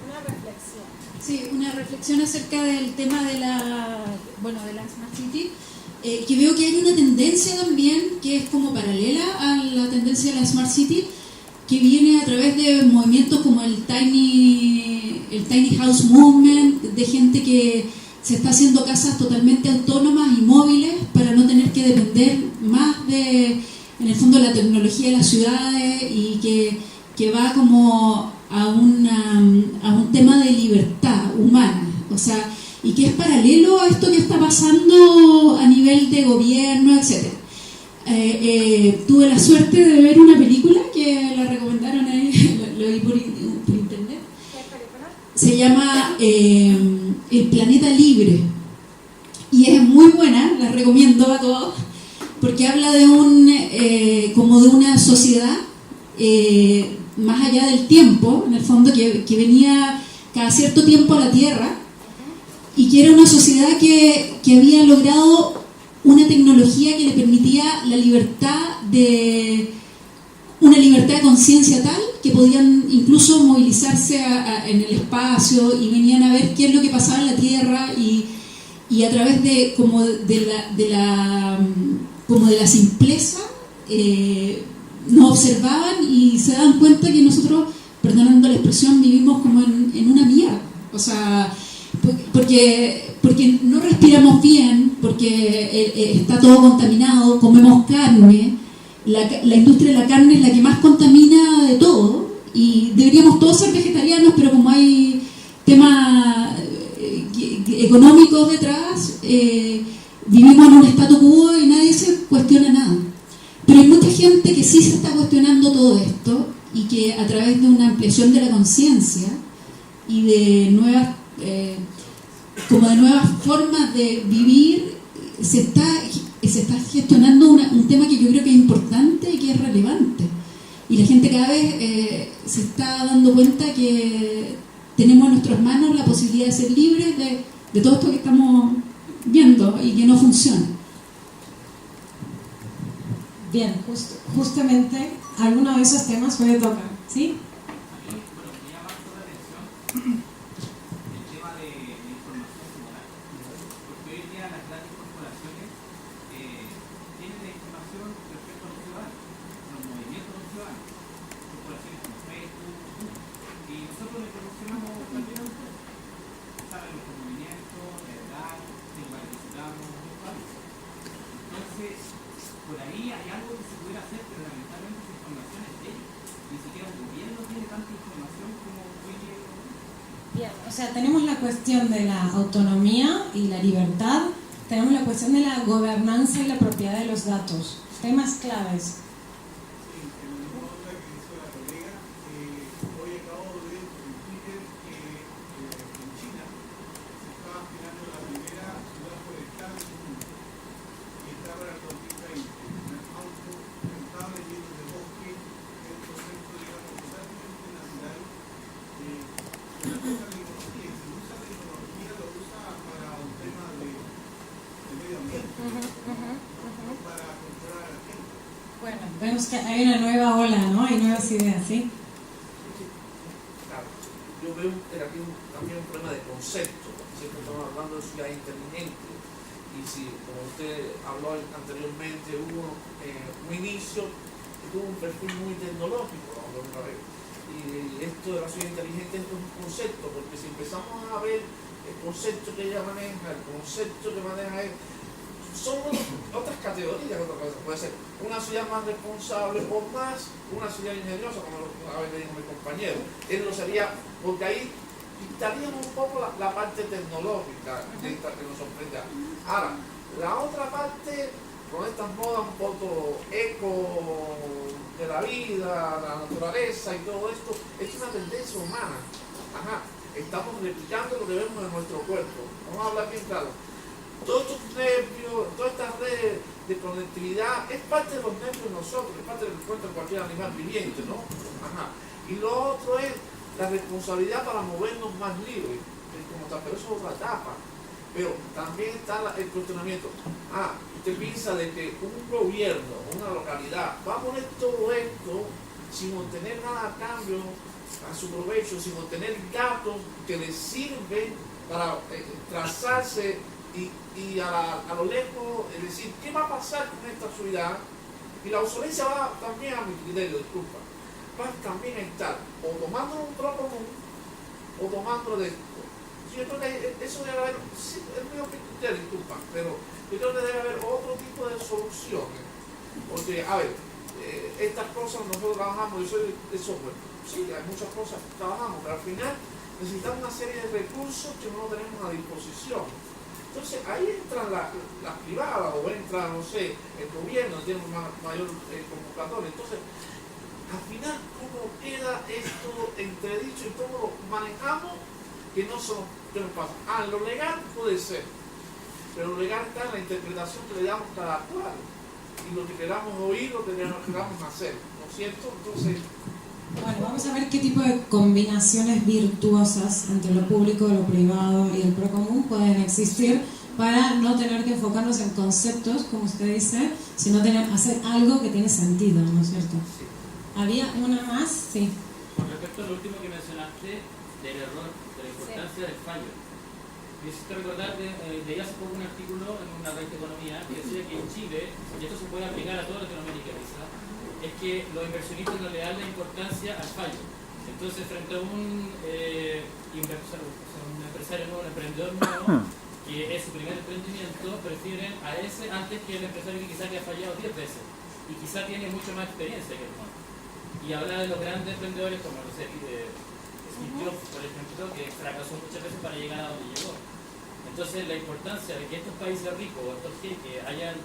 Una reflexión. Sí, una reflexión acerca del tema de la Smart City. Que veo que hay una tendencia también que es como paralela a la tendencia de la Smart City,
que viene a través de movimientos como el Tiny House Movement, de gente que se está haciendo casas totalmente autónomas y móviles para no tener que depender más de, en el fondo, la tecnología de las ciudades, y que va como a un tema de libertad humana, o sea, y que es paralelo a esto que está pasando a nivel de gobierno, etc. Tuve la suerte de ver una película que la recomendaron ahí, lo vi por internet. Se llama El Planeta Libre, y es muy buena, la recomiendo a todos, porque habla de como de una sociedad más allá del tiempo, en el fondo, que venía cada cierto tiempo a la Tierra, y que era una sociedad que había logrado una tecnología que le permitía una libertad de conciencia tal que podían incluso movilizarse en el espacio, y venían a ver qué es lo que pasaba en la Tierra, y a través de la simpleza nos observaban y se daban cuenta que nosotros, perdonando la expresión, vivimos como en una mierda, o sea, porque no respiramos bien, porque está todo contaminado, comemos carne, la industria de la carne es la que más contamina de todo, y deberíamos todos ser vegetarianos, pero como hay temas económicos detrás, vivimos en un statu quo y nadie se cuestiona nada. Pero hay mucha gente que sí se está cuestionando todo esto, y que a través de una ampliación de la conciencia y de nuevas formas de vivir se está gestionando un tema que yo creo que es importante y que es relevante, y la gente cada vez se está dando cuenta que tenemos en nuestras manos la posibilidad de ser libres de todo esto que estamos viendo y que no funciona.
Bien, justamente alguno de esos temas puede tocar, ¿sí? O sea, tenemos la cuestión de la autonomía y la libertad, tenemos la cuestión de la gobernanza y la propiedad de los datos, temas claves. Bueno, vemos que hay una nueva ola, ¿no? Hay nuevas ideas, ¿sí?
Claro, yo veo aquí también un problema de concepto, porque siempre estamos hablando de ciudad inteligente, y si, como usted habló anteriormente, hubo un inicio que tuvo un perfil muy tecnológico, y esto de la ciudad inteligente es un concepto, porque si empezamos a ver el concepto que ella maneja, el concepto que maneja él, son otras categorías, otra cosa. Puede ser una ciudad más responsable o más una ciudad ingeniosa, como a veces dijo mi compañero. Él lo sería, porque ahí quitaríamos un poco la parte tecnológica de esta que nos sorprende. Ahora, la otra parte, con estas modas un poco eco de la vida, la naturaleza y todo esto, es una tendencia humana. Ajá. Estamos replicando lo que vemos en nuestro cuerpo. Vamos a hablar bien claro. Todos estos nervios, todas estas redes de conectividad, es parte de los nervios de nosotros, es parte del cuerpo de cualquier animal viviente, ¿no? Ajá. Y lo otro es la responsabilidad para movernos más libres, como tal, pero eso es otra etapa. Pero también está el cuestionamiento. Usted piensa de que un gobierno, una localidad, va a poner todo esto sin obtener nada a cambio, a su provecho, sin obtener datos que les sirven para trazarse y a lo lejos, es decir, ¿qué va a pasar con esta ciudad? Y la obsolencia va también a mi criterio, disculpa. va también a estar o tomando un trozo común o tomando de esto. Yo creo que eso debe haber, sí, es mi opinión, disculpa, pero yo creo que debe haber otro tipo de soluciones. Porque, a ver, estas cosas nosotros trabajamos, yo soy de software, sí, hay muchas cosas que trabajamos, pero al final necesitamos una serie de recursos que no tenemos a disposición. Entonces ahí entran las privadas o entra, no sé, el gobierno, tiene una mayor convocatoria. Entonces, al final, ¿cómo queda esto entredicho y cómo lo manejamos? Que no son, ¿qué nos pasa? Lo legal puede ser, pero lo legal está en la interpretación que le damos cada cual y lo que queramos oír, lo que queramos hacer, ¿no es cierto? Entonces,
bueno, vamos a ver qué tipo de combinaciones virtuosas entre lo público, lo privado y el procomún pueden existir para no tener que enfocarnos en conceptos, como usted dice, sino hacer algo que tiene sentido, ¿no es cierto?
sí.
¿Había una más? Sí.
Con respecto a lo último que mencionaste, del error, de la importancia del fallo. Me hiciste recordar que leí hace poco un artículo en una red de economía que decía que en Chile, y esto se puede aplicar a toda Latinoamérica quizá, es que los inversionistas no le dan la importancia al fallo. Entonces, frente a un empresario nuevo, un emprendedor nuevo, que es su primer emprendimiento, prefieren a ese antes que el empresario que quizá haya fallado 10 veces y quizá tiene mucho más experiencia que el nuevo. Y habla de los grandes emprendedores como, no sé, Steve Jobs, por ejemplo, que fracasó muchas veces para llegar a donde llegó. Entonces, la importancia de que estos países ricos o estos que hayan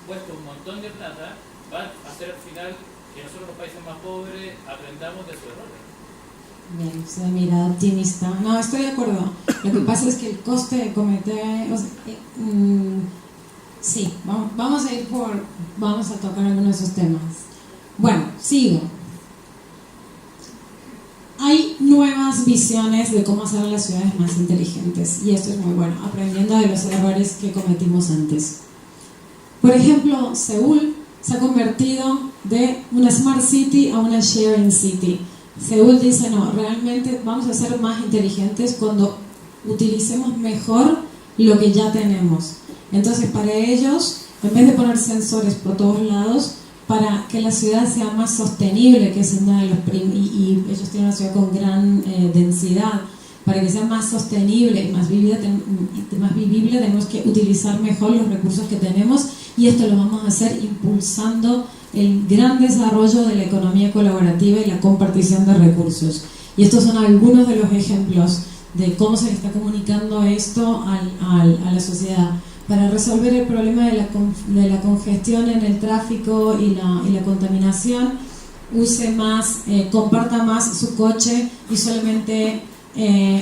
puesto un montón de plata va a hacer al final que nosotros los países más pobres aprendamos de sus errores.
Bien, es una mirada optimista. No, estoy de acuerdo. Lo que pasa es que el coste de cometer... sí, vamos a tocar algunos de esos temas. Bueno, sigo. Hay nuevas visiones de cómo hacer las ciudades más inteligentes y esto es muy bueno, aprendiendo de los errores que cometimos antes. Por ejemplo, Seúl se ha convertido de una smart city a una sharing city. Seúl dice, no, realmente vamos a ser más inteligentes cuando utilicemos mejor lo que ya tenemos. Entonces, para ellos, en vez de poner sensores por todos lados, para que la ciudad sea más sostenible, que es una de los y ellos tienen una ciudad con gran densidad, para que sea más sostenible y más vivible, tenemos que utilizar mejor los recursos que tenemos y esto lo vamos a hacer impulsando el gran desarrollo de la economía colaborativa y la compartición de recursos. Y estos son algunos de los ejemplos de cómo se le está comunicando esto a la sociedad. Para resolver el problema de la congestión en el tráfico y la contaminación, use más, comparta más su coche y solamente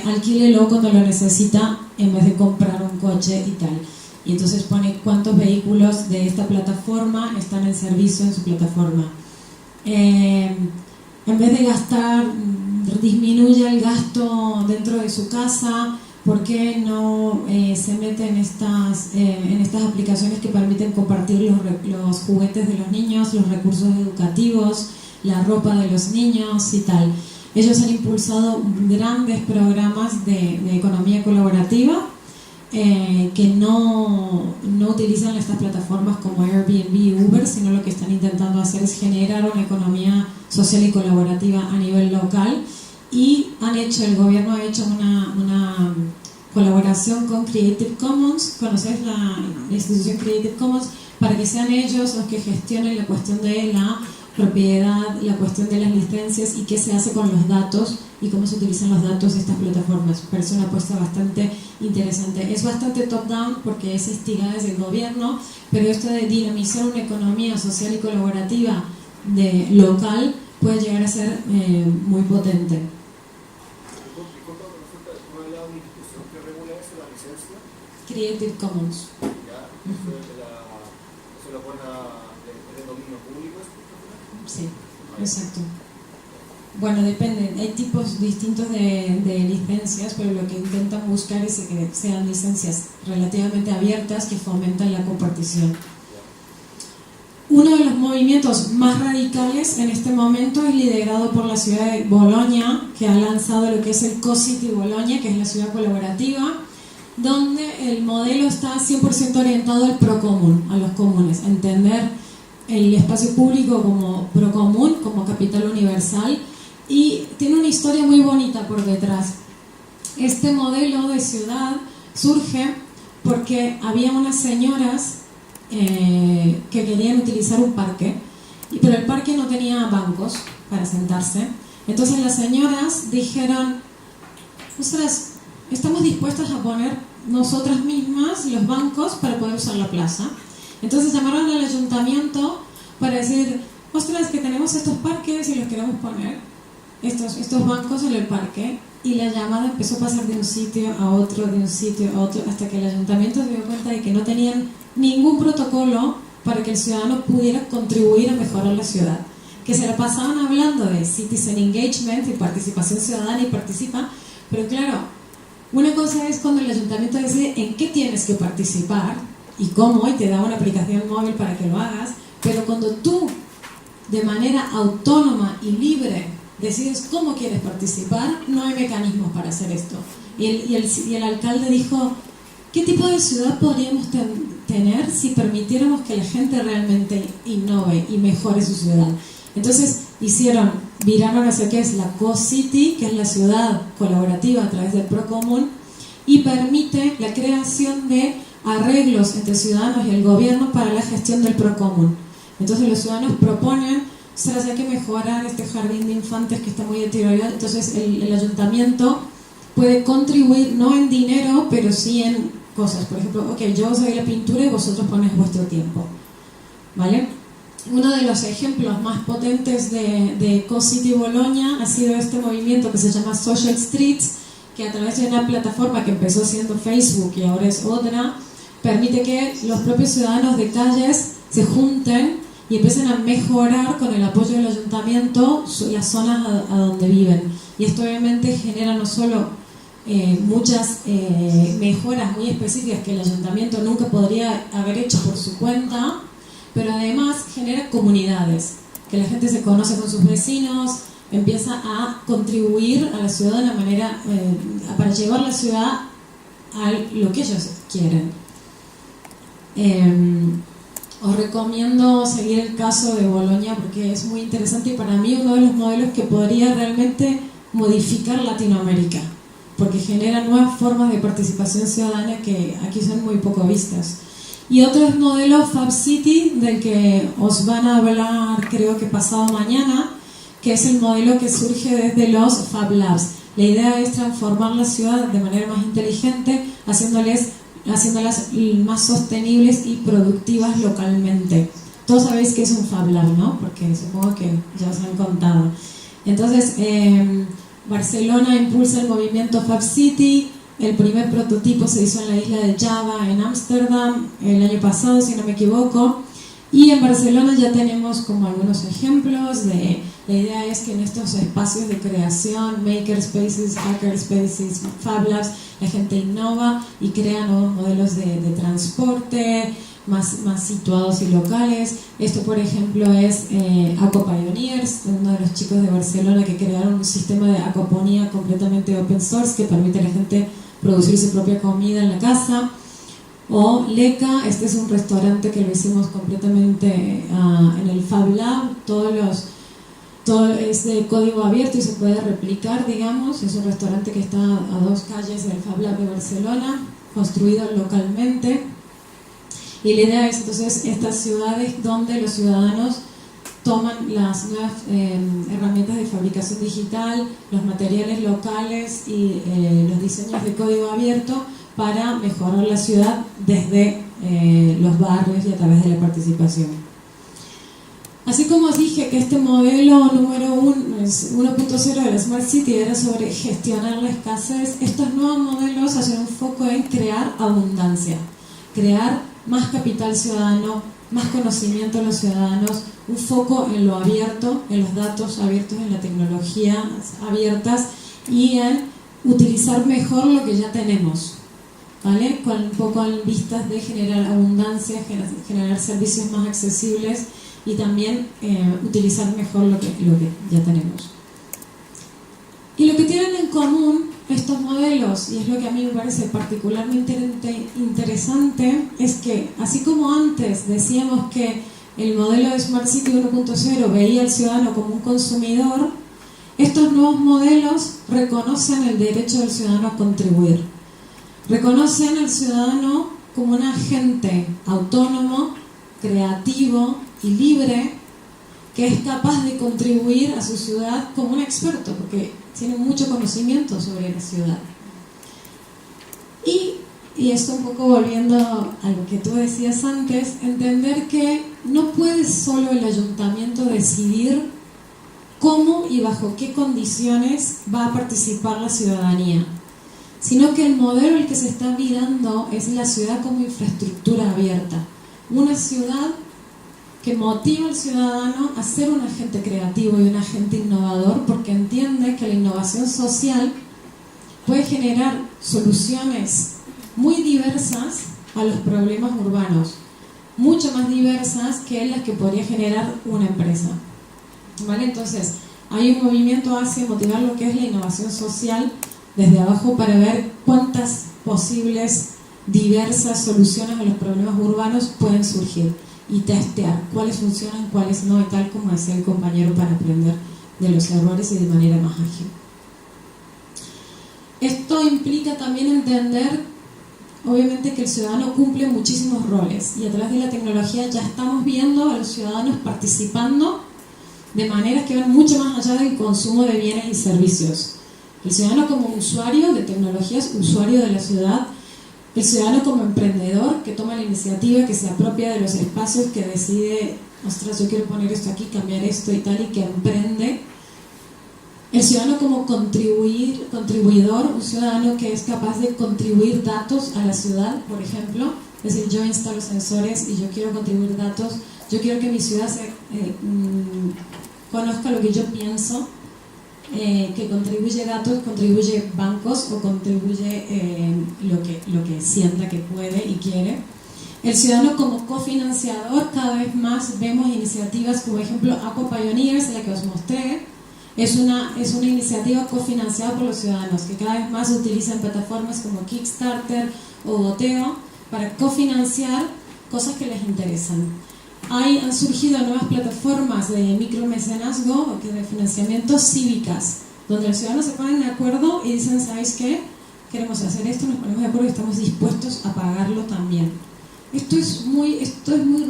alquílelo cuando lo necesita en vez de comprar un coche y tal. Y entonces pone cuántos vehículos de esta plataforma están en servicio en su plataforma. En vez de gastar, disminuya el gasto dentro de su casa. ¿Por qué no se mete en estas aplicaciones que permiten compartir los juguetes de los niños, los recursos educativos, la ropa de los niños y tal? Ellos han impulsado grandes programas de economía colaborativa que no utilizan estas plataformas como Airbnb y Uber, sino lo que están intentando hacer es generar una economía social y colaborativa a nivel local. Y el gobierno ha hecho una colaboración con Creative Commons. ¿Conoces la institución Creative Commons? Para que sean ellos los que gestionen la cuestión de la propiedad, la cuestión de las licencias y qué se hace con los datos y cómo se utilizan los datos de estas plataformas. Parece una apuesta bastante interesante. Es bastante top-down porque es instigada desde el gobierno, pero esto de dinamizar una economía social y colaborativa local puede llegar a ser muy potente. Creative Commons.
¿Ya? ¿Eso lo pone de dominio público?
Sí, exacto. Bueno, depende. Hay tipos distintos de licencias, pero lo que intentan buscar es que sean licencias relativamente abiertas que fomentan la compartición. Uno de los movimientos más radicales en este momento es liderado por la ciudad de Bolonia, que ha lanzado lo que es el Co-City Bologna, que es la ciudad colaborativa, donde el modelo está 100% orientado al procomún, a los comunes, entender el espacio público como Procomún, como capital universal, y tiene una historia muy bonita por detrás. Este modelo de ciudad surge porque había unas señoras que querían utilizar un parque, pero el parque no tenía bancos para sentarse. Entonces las señoras dijeron: ostras, estamos dispuestas a poner nosotras mismas los bancos para poder usar la plaza. Entonces llamaron al ayuntamiento para decir: ostras, que tenemos estos parques y los queremos poner, estos bancos en el parque. Y la llamada empezó a pasar de un sitio a otro, de un sitio a otro, hasta que el ayuntamiento se dio cuenta de que no tenían ningún protocolo para que el ciudadano pudiera contribuir a mejorar la ciudad. Que se la pasaban hablando de citizen engagement y participación ciudadana y participa, pero claro, una cosa es cuando el ayuntamiento decide en qué tienes que participar y cómo, y te da una aplicación móvil para que lo hagas, pero cuando tú, de manera autónoma y libre, decides cómo quieres participar, no hay mecanismos para hacer esto. Y el alcalde dijo: ¿qué tipo de ciudad podríamos tener si permitiéramos que la gente realmente innove y mejore su ciudad? Entonces viraron hacia qué es la Co-City, que es la ciudad colaborativa a través del Procomún, y permite la creación de arreglos entre ciudadanos y el gobierno para la gestión del Procomún. Entonces los ciudadanos proponen: ostras, hay que mejorar este jardín de infantes que está muy deteriorado. Entonces el ayuntamiento puede contribuir, no en dinero, pero sí en cosas. Por ejemplo, ok, yo os doy la pintura y vosotros ponéis vuestro tiempo, ¿vale? Uno de los ejemplos más potentes de Co-City Bologna ha sido este movimiento que se llama Social Streets, que a través de una plataforma que empezó siendo Facebook y ahora es otra, permite que los propios ciudadanos de calles se junten y empiecen a mejorar con el apoyo del ayuntamiento las zonas a donde viven. Y esto obviamente genera no solo muchas mejoras muy específicas que el ayuntamiento nunca podría haber hecho por su cuenta, pero además genera comunidades, que la gente se conoce con sus vecinos, empieza a contribuir a la ciudad de una manera para llevar la ciudad a lo que ellos quieren. Os recomiendo seguir el caso de Bologna porque es muy interesante y para mí uno de los modelos que podría realmente modificar Latinoamérica, porque genera nuevas formas de participación ciudadana que aquí son muy poco vistas. Y otro es modelo Fab City, del que os van a hablar creo que pasado mañana, que es el modelo que surge desde los Fab Labs. La idea es transformar la ciudad de manera más inteligente, haciéndolas más sostenibles y productivas localmente. Todos sabéis que es un Fab Lab, ¿no? Porque supongo que ya os han contado. Entonces, Barcelona impulsa el movimiento Fab City. El primer prototipo se hizo en la isla de Java, en Ámsterdam, el año pasado, si no me equivoco. Y en Barcelona ya tenemos como algunos ejemplos de... La idea es que en estos espacios de creación, maker spaces, hacker spaces, Fab Labs, la gente innova y crea nuevos modelos de transporte más situados y locales. Esto, por ejemplo, es Aqua Pioneers, uno de los chicos de Barcelona que crearon un sistema de acuaponía completamente open source que permite a la gente producir su propia comida en la casa. O Leca, este es un restaurante que lo hicimos completamente en el Fab Lab, todo es de código abierto y se puede replicar, digamos. Es un restaurante que está a 2 calles del Fab Lab de Barcelona, construido localmente. Y la idea es entonces estas ciudades donde los ciudadanos toman las nuevas herramientas de fabricación digital, los materiales locales y los diseños de código abierto para mejorar la ciudad desde los barrios y a través de la participación. Así como os dije que este modelo número 1.0 de la Smart City era sobre gestionar la escasez, estos nuevos modelos hacen un foco en crear abundancia, crear más capital ciudadano, más conocimiento de los ciudadanos, un foco en lo abierto, en los datos abiertos, en la tecnología abiertas y en utilizar mejor lo que ya tenemos, ¿vale? Con un poco en vistas de generar abundancia, generar servicios más accesibles y también utilizar mejor lo que ya tenemos. Y lo que tienen en común estos modelos, y es lo que a mí me parece particularmente interesante, es que así como antes decíamos que el modelo de Smart City 1.0 veía al ciudadano como un consumidor, estos nuevos modelos reconocen el derecho del ciudadano a contribuir. Reconocen al ciudadano como un agente autónomo, creativo y libre que es capaz de contribuir a su ciudad como un experto, porque tiene mucho conocimiento sobre la ciudad. Y esto un poco volviendo a lo que tú decías antes, entender que no puede solo el ayuntamiento decidir cómo y bajo qué condiciones va a participar la ciudadanía, sino que el modelo al que se está mirando es la ciudad como infraestructura abierta, una ciudad que motiva al ciudadano a ser un agente creativo y un agente innovador, porque entiende que la innovación social puede generar soluciones muy diversas a los problemas urbanos, mucho más diversas que las que podría generar una empresa. ¿Vale? Entonces, hay un movimiento hacia motivar lo que es la innovación social desde abajo para ver cuántas posibles diversas soluciones a los problemas urbanos pueden surgir y testear cuáles funcionan, cuáles no, y tal como decía el compañero, para aprender de los errores y de manera más ágil. Esto implica también entender, obviamente, que el ciudadano cumple muchísimos roles y a través de la tecnología ya estamos viendo a los ciudadanos participando de maneras que van mucho más allá del consumo de bienes y servicios. El ciudadano como usuario de tecnologías, usuario de la ciudad, el ciudadano como emprendedor que toma la iniciativa, que se apropia de los espacios, que decide, ostras, yo quiero poner esto aquí, cambiar esto y tal, y que emprende. El ciudadano como contribuidor, un ciudadano que es capaz de contribuir datos a la ciudad, por ejemplo, es decir, yo instalo sensores y yo quiero contribuir datos, yo quiero que mi ciudad conozca lo que yo pienso, que contribuye datos, contribuye bancos o contribuye lo que sienta que puede y quiere. El ciudadano como cofinanciador, cada vez más vemos iniciativas como, por ejemplo, Aqua Pioneers, la que os mostré. Es una iniciativa cofinanciada por los ciudadanos que cada vez más utilizan plataformas como Kickstarter o Goteo para cofinanciar cosas que les interesan. Han surgido nuevas plataformas de micromecenazgo, de financiamiento cívicas, donde los ciudadanos se ponen de acuerdo y dicen, ¿sabéis qué? Queremos hacer esto, nos ponemos de acuerdo y estamos dispuestos a pagarlo también. Esto es muy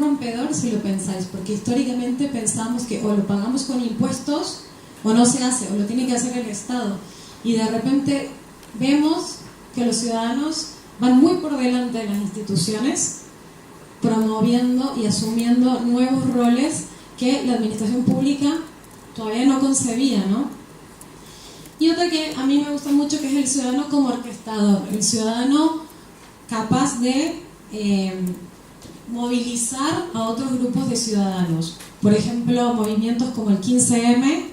rompedor si lo pensáis, porque históricamente pensamos que o lo pagamos con impuestos o no se hace, o lo tiene que hacer el Estado. Y de repente vemos que los ciudadanos van muy por delante de las instituciones, promoviendo y asumiendo nuevos roles que la administración pública todavía no concebía, ¿no? Y otra que a mí me gusta mucho, que es el ciudadano como orquestador, el ciudadano capaz de movilizar a otros grupos de ciudadanos. Por ejemplo, movimientos como el 15M.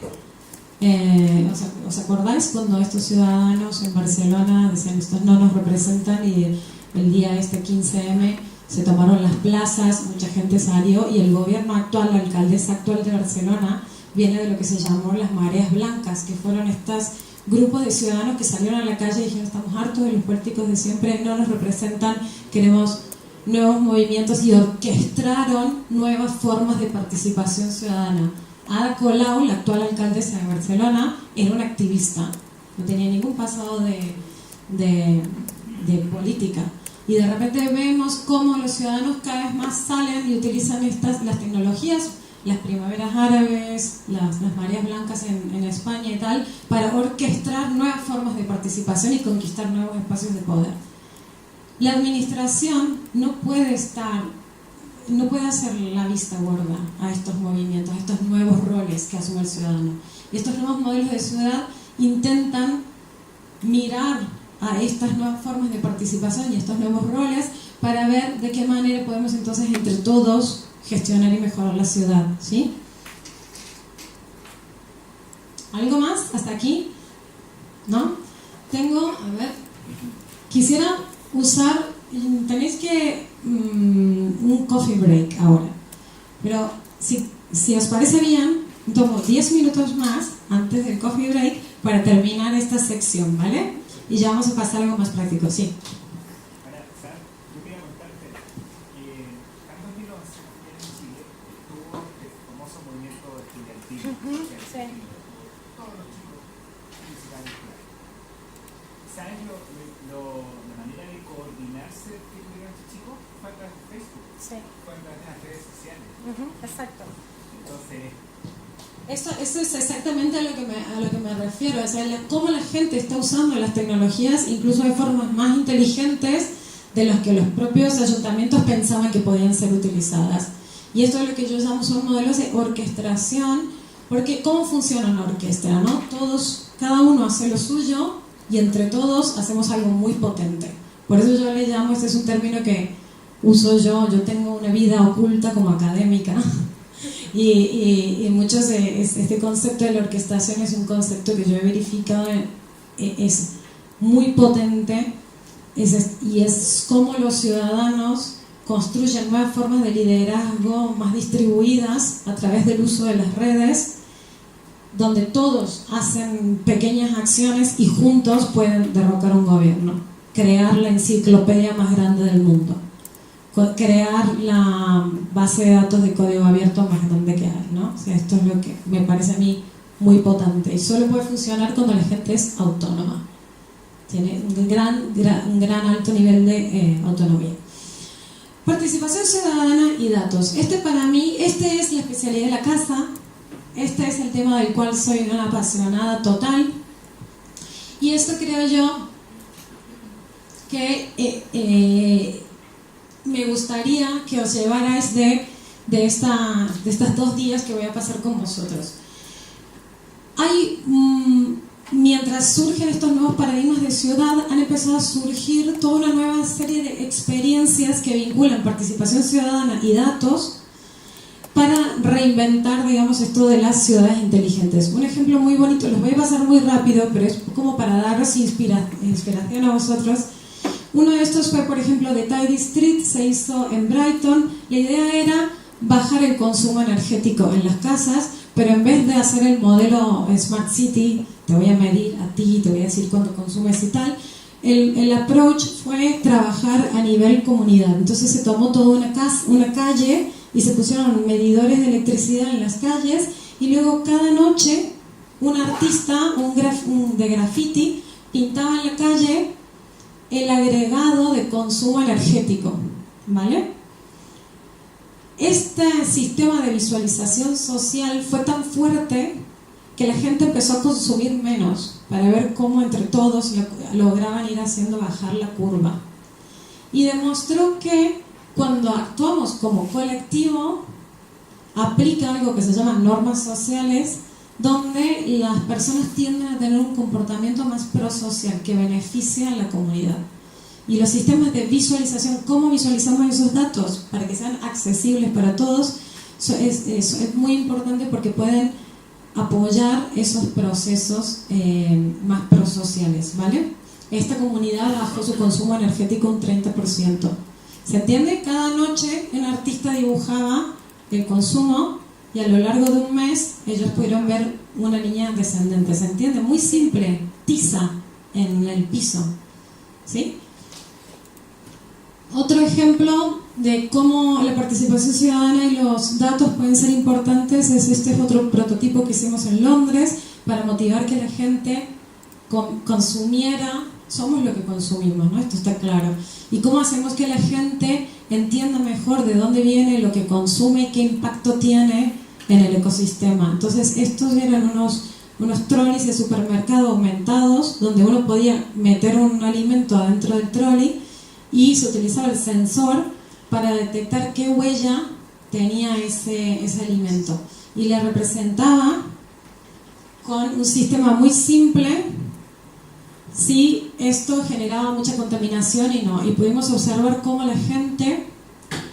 ¿Os acordáis cuando estos ciudadanos en Barcelona decían, estos no nos representan, y el día 15M se tomaron las plazas, mucha gente salió, y el gobierno actual, la alcaldesa actual de Barcelona, viene de lo que se llamó las mareas blancas, que fueron estos grupos de ciudadanos que salieron a la calle y dijeron, estamos hartos de los políticos de siempre, no nos representan, queremos nuevos movimientos, y orquestaron nuevas formas de participación ciudadana. Ada Colau, la actual alcaldesa de Barcelona, era una activista, no tenía ningún pasado de política. Y de repente vemos cómo los ciudadanos cada vez más salen y utilizan las tecnologías, las primaveras árabes, las mareas blancas en España y tal, para orquestar nuevas formas de participación y conquistar nuevos espacios de poder. La administración no puede hacer la vista gorda a estos movimientos, a estos nuevos roles que asume el ciudadano. Y estos nuevos modelos de ciudad intentan mirar a estas nuevas formas de participación y estos nuevos roles para ver de qué manera podemos entonces entre todos gestionar y mejorar la ciudad, ¿sí? ¿Algo más hasta aquí? ¿No? Quisiera usar, tenéis que un coffee break ahora, pero si os parece bien, tomo 10 minutos más antes del coffee break para terminar esta sección, ¿vale? Y ya vamos a pasar a algo más práctico, sí.
Para empezar, yo quería contarte, ¿cuántos kilos en Chile?
Sí.
todos los chicos necesitan estudiar. ¿Sabes la manera de coordinarse que tuvieron estos chicos? Fue a través de Facebook,
Sí.
fue a través de las redes sociales.
Exacto.
Entonces,
Eso es exactamente a lo que me refiero, o sea, cómo la gente está usando las tecnologías incluso de formas más inteligentes de las que los propios ayuntamientos pensaban que podían ser utilizadas. Y esto es lo que yo llamo, son modelos de orquestación, porque ¿cómo funciona una orquesta? ¿No? Cada uno hace lo suyo y entre todos hacemos algo muy potente. Por eso yo le llamo, este es un término que uso yo tengo una vida oculta como académica. Y muchos de este concepto de la orquestación es un concepto que yo he verificado, es muy potente, y es cómo los ciudadanos construyen nuevas formas de liderazgo más distribuidas a través del uso de las redes, donde todos hacen pequeñas acciones y juntos pueden derrocar un gobierno, crear la enciclopedia más grande del mundo, crear la base de datos de código abierto más grande que hay, ¿no? O sea, esto es lo que me parece a mí muy potente y solo puede funcionar cuando la gente es autónoma, tiene un gran alto nivel de autonomía. Participación ciudadana y datos. Para mí, es la especialidad de la casa, este es el tema del cual soy una apasionada total, y esto creo yo que me gustaría que os llevarais de estas 2 días que voy a pasar con vosotros. Mientras surgen estos nuevos paradigmas de ciudad, han empezado a surgir toda una nueva serie de experiencias que vinculan participación ciudadana y datos para reinventar, digamos, esto de las ciudades inteligentes. Un ejemplo muy bonito, los voy a pasar muy rápido, pero es como para daros inspiración a vosotros. Uno de estos fue, por ejemplo, de Tidy Street, se hizo en Brighton. La idea era bajar el consumo energético en las casas, pero en vez de hacer el modelo Smart City, te voy a medir a ti, te voy a decir cuánto consumes y tal, el approach fue trabajar a nivel comunidad. Entonces se tomó toda una calle y se pusieron medidores de electricidad en las calles, y luego cada noche un artista de graffiti pintaba en la calle el agregado de consumo energético, ¿vale? Este sistema de visualización social fue tan fuerte que la gente empezó a consumir menos para ver cómo entre todos lograban ir haciendo bajar la curva. Y demostró que cuando actuamos como colectivo, aplica algo que se llama normas sociales, donde las personas tienden a tener un comportamiento más prosocial que beneficia a la comunidad. Y los sistemas de visualización, ¿cómo visualizamos esos datos? Para que sean accesibles para todos, es muy importante porque pueden apoyar esos procesos más prosociales, ¿vale? Esta comunidad bajó su consumo energético un 30%. ¿Se entiende? Cada noche un artista dibujaba el consumo y a lo largo de un mes ellos pudieron ver una línea descendente. ¿Se entiende? Muy simple, tiza en el piso, ¿sí? Otro ejemplo de cómo la participación ciudadana y los datos pueden ser importantes es este otro prototipo que hicimos en Londres para motivar que la gente consumiera. Somos lo que consumimos, ¿no? Esto está claro. Y cómo hacemos que la gente entienda mejor de dónde viene lo que consume y qué impacto tiene en el ecosistema. Entonces estos eran unos trolleys de supermercado aumentados donde uno podía meter un alimento adentro del trolley y se utilizaba el sensor para detectar qué huella tenía ese alimento, y le representaba con un sistema muy simple si esto generaba mucha contaminación y no, y pudimos observar cómo la gente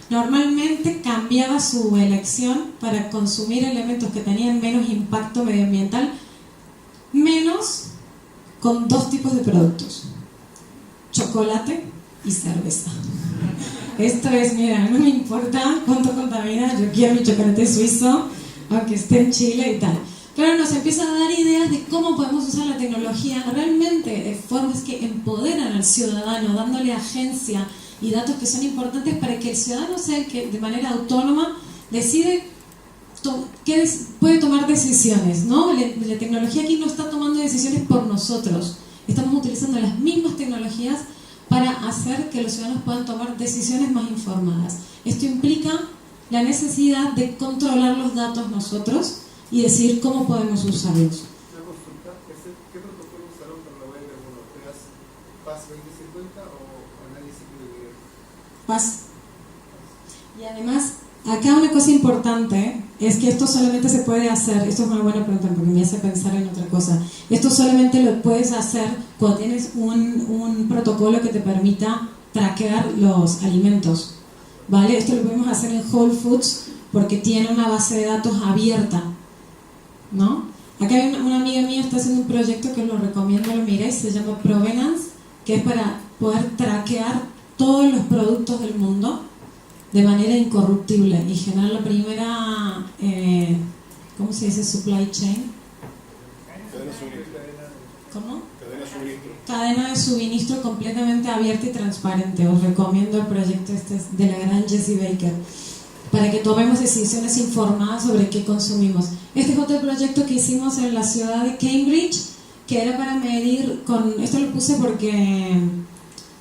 normalmente cambiaba su elección para consumir elementos que tenían menos impacto medioambiental, menos con 2 tipos de productos: chocolate y cerveza. Esto es, mira, no me importa cuánto contamina, yo quiero mi chocolate suizo, aunque esté en Chile y tal. Pero nos empieza a dar ideas de cómo podemos usar la tecnología realmente de formas que empoderan al ciudadano, dándole agencia y datos que son importantes para que el ciudadano sea el que de manera autónoma decide puede tomar decisiones, ¿no? La tecnología aquí no está tomando decisiones por nosotros. Estamos utilizando las mismas tecnologías para hacer que los ciudadanos puedan tomar decisiones más informadas. Esto implica la necesidad de controlar los datos nosotros y decir cómo podemos usarlos.
Una consulta, ¿qué protocolo usaron para la huella de carbono? ¿PAS 2050 o análisis de
PAS. Y además, acá una cosa importante es que esto solamente se puede hacer, esto es una buena pregunta porque me hace pensar en otra cosa, esto solamente lo puedes hacer cuando tienes un protocolo que te permita traquear los alimentos, ¿vale? Esto lo podemos hacer en Whole Foods porque tiene una base de datos abierta, ¿no? Acá hay una amiga mía está haciendo un proyecto que lo recomiendo, lo miréis, se llama Provenance, que es para poder traquear todos los productos del mundo de manera incorruptible y generar la primera, ¿cómo se dice? Supply chain. ¿Cómo? Cadena de suministro completamente abierta y transparente. Os recomiendo el proyecto este de la gran Jessie Baker para que tomemos decisiones informadas sobre qué consumimos. Este es otro proyecto que hicimos en la ciudad de Cambridge, que era para medir esto lo puse porque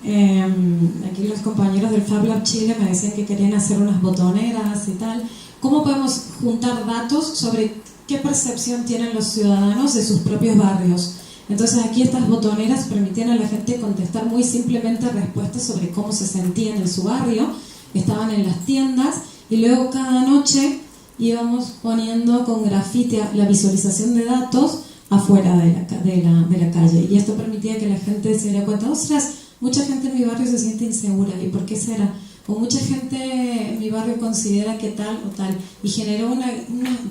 aquí los compañeros del Fab Lab Chile me decían que querían hacer unas botoneras y tal. ¿Cómo podemos juntar datos sobre qué percepción tienen los ciudadanos de sus propios barrios? Entonces aquí estas botoneras permitían a la gente contestar muy simplemente respuestas sobre cómo se sentían en su barrio. Estaban en las tiendas y luego cada noche íbamos poniendo con grafiti la visualización de datos afuera de la calle. Y esto permitía que la gente se diera cuenta, ostras, mucha gente en mi barrio se siente insegura. ¿Y por qué será? O mucha gente en mi barrio considera que tal o tal. Y generó unas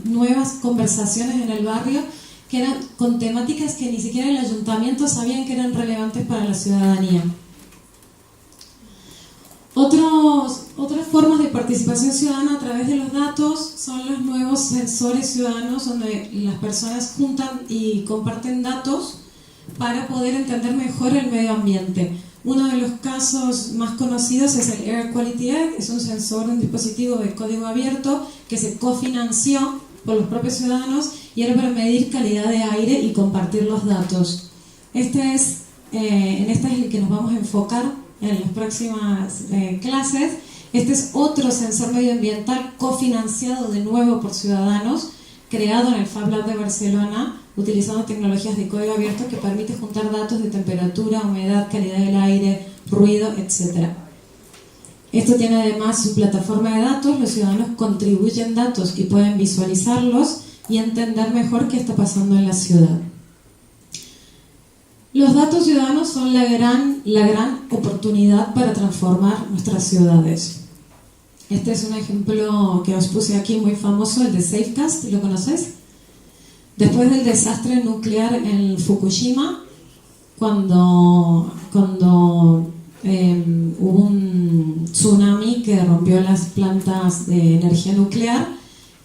nuevas conversaciones en el barrio que eran con temáticas que ni siquiera el ayuntamiento sabían que eran relevantes para la ciudadanía. Otras formas de participación ciudadana a través de los datos son los nuevos sensores ciudadanos, donde las personas juntan y comparten datos para poder entender mejor el medio ambiente. Uno de los casos más conocidos es el Air Quality Egg, es un sensor, un dispositivo de código abierto que se cofinanció por los propios ciudadanos y era para medir calidad de aire y compartir los datos. En este es el que nos vamos a enfocar en las próximas clases. Este es otro sensor medioambiental cofinanciado de nuevo por ciudadanos, creado en el Fab Lab de Barcelona, utilizando tecnologías de código abierto que permite juntar datos de temperatura, humedad, calidad del aire, ruido, etc. Esto tiene además su plataforma de datos, los ciudadanos contribuyen datos y pueden visualizarlos y entender mejor qué está pasando en la ciudad. Los datos ciudadanos son la gran oportunidad para transformar nuestras ciudades. Este es un ejemplo que os puse aquí muy famoso, el de Safecast, ¿lo conoces? Después del desastre nuclear en Fukushima, cuando hubo un tsunami que rompió las plantas de energía nuclear,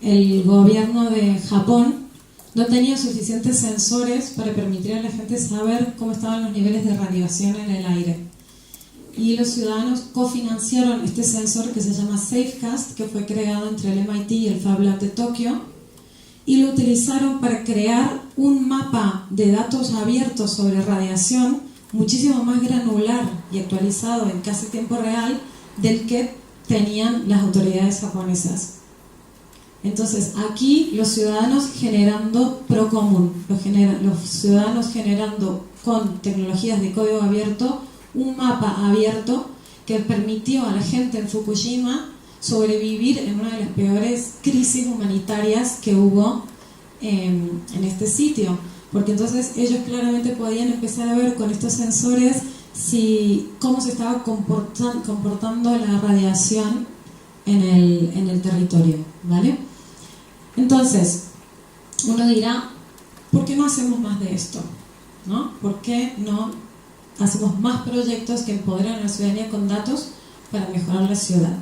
el gobierno de Japón no tenía suficientes sensores para permitir a la gente saber cómo estaban los niveles de radiación en el aire. Y los ciudadanos cofinanciaron este sensor que se llama Safecast, que fue creado entre el MIT y el Fab Lab de Tokio, y lo utilizaron para crear un mapa de datos abiertos sobre radiación muchísimo más granular y actualizado en casi tiempo real del que tenían las autoridades japonesas. Entonces aquí los ciudadanos generando pro común, los ciudadanos generando con tecnologías de código abierto un mapa abierto que permitió a la gente en Fukushima sobrevivir en una de las peores crisis humanitarias que hubo en este sitio, porque entonces ellos claramente podían empezar a ver con estos sensores cómo se estaba comportando la radiación en el territorio, ¿vale? Entonces, uno dirá, ¿por qué no hacemos más de esto? ¿No? ¿Por qué no hacemos más proyectos que empoderan a la ciudadanía con datos para mejorar la ciudad?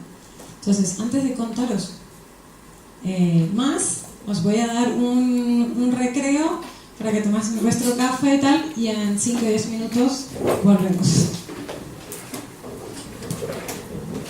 Entonces, antes de contaros más, os voy a dar un recreo para que toméis vuestro café y tal, y en 5 o 10 minutos volvemos.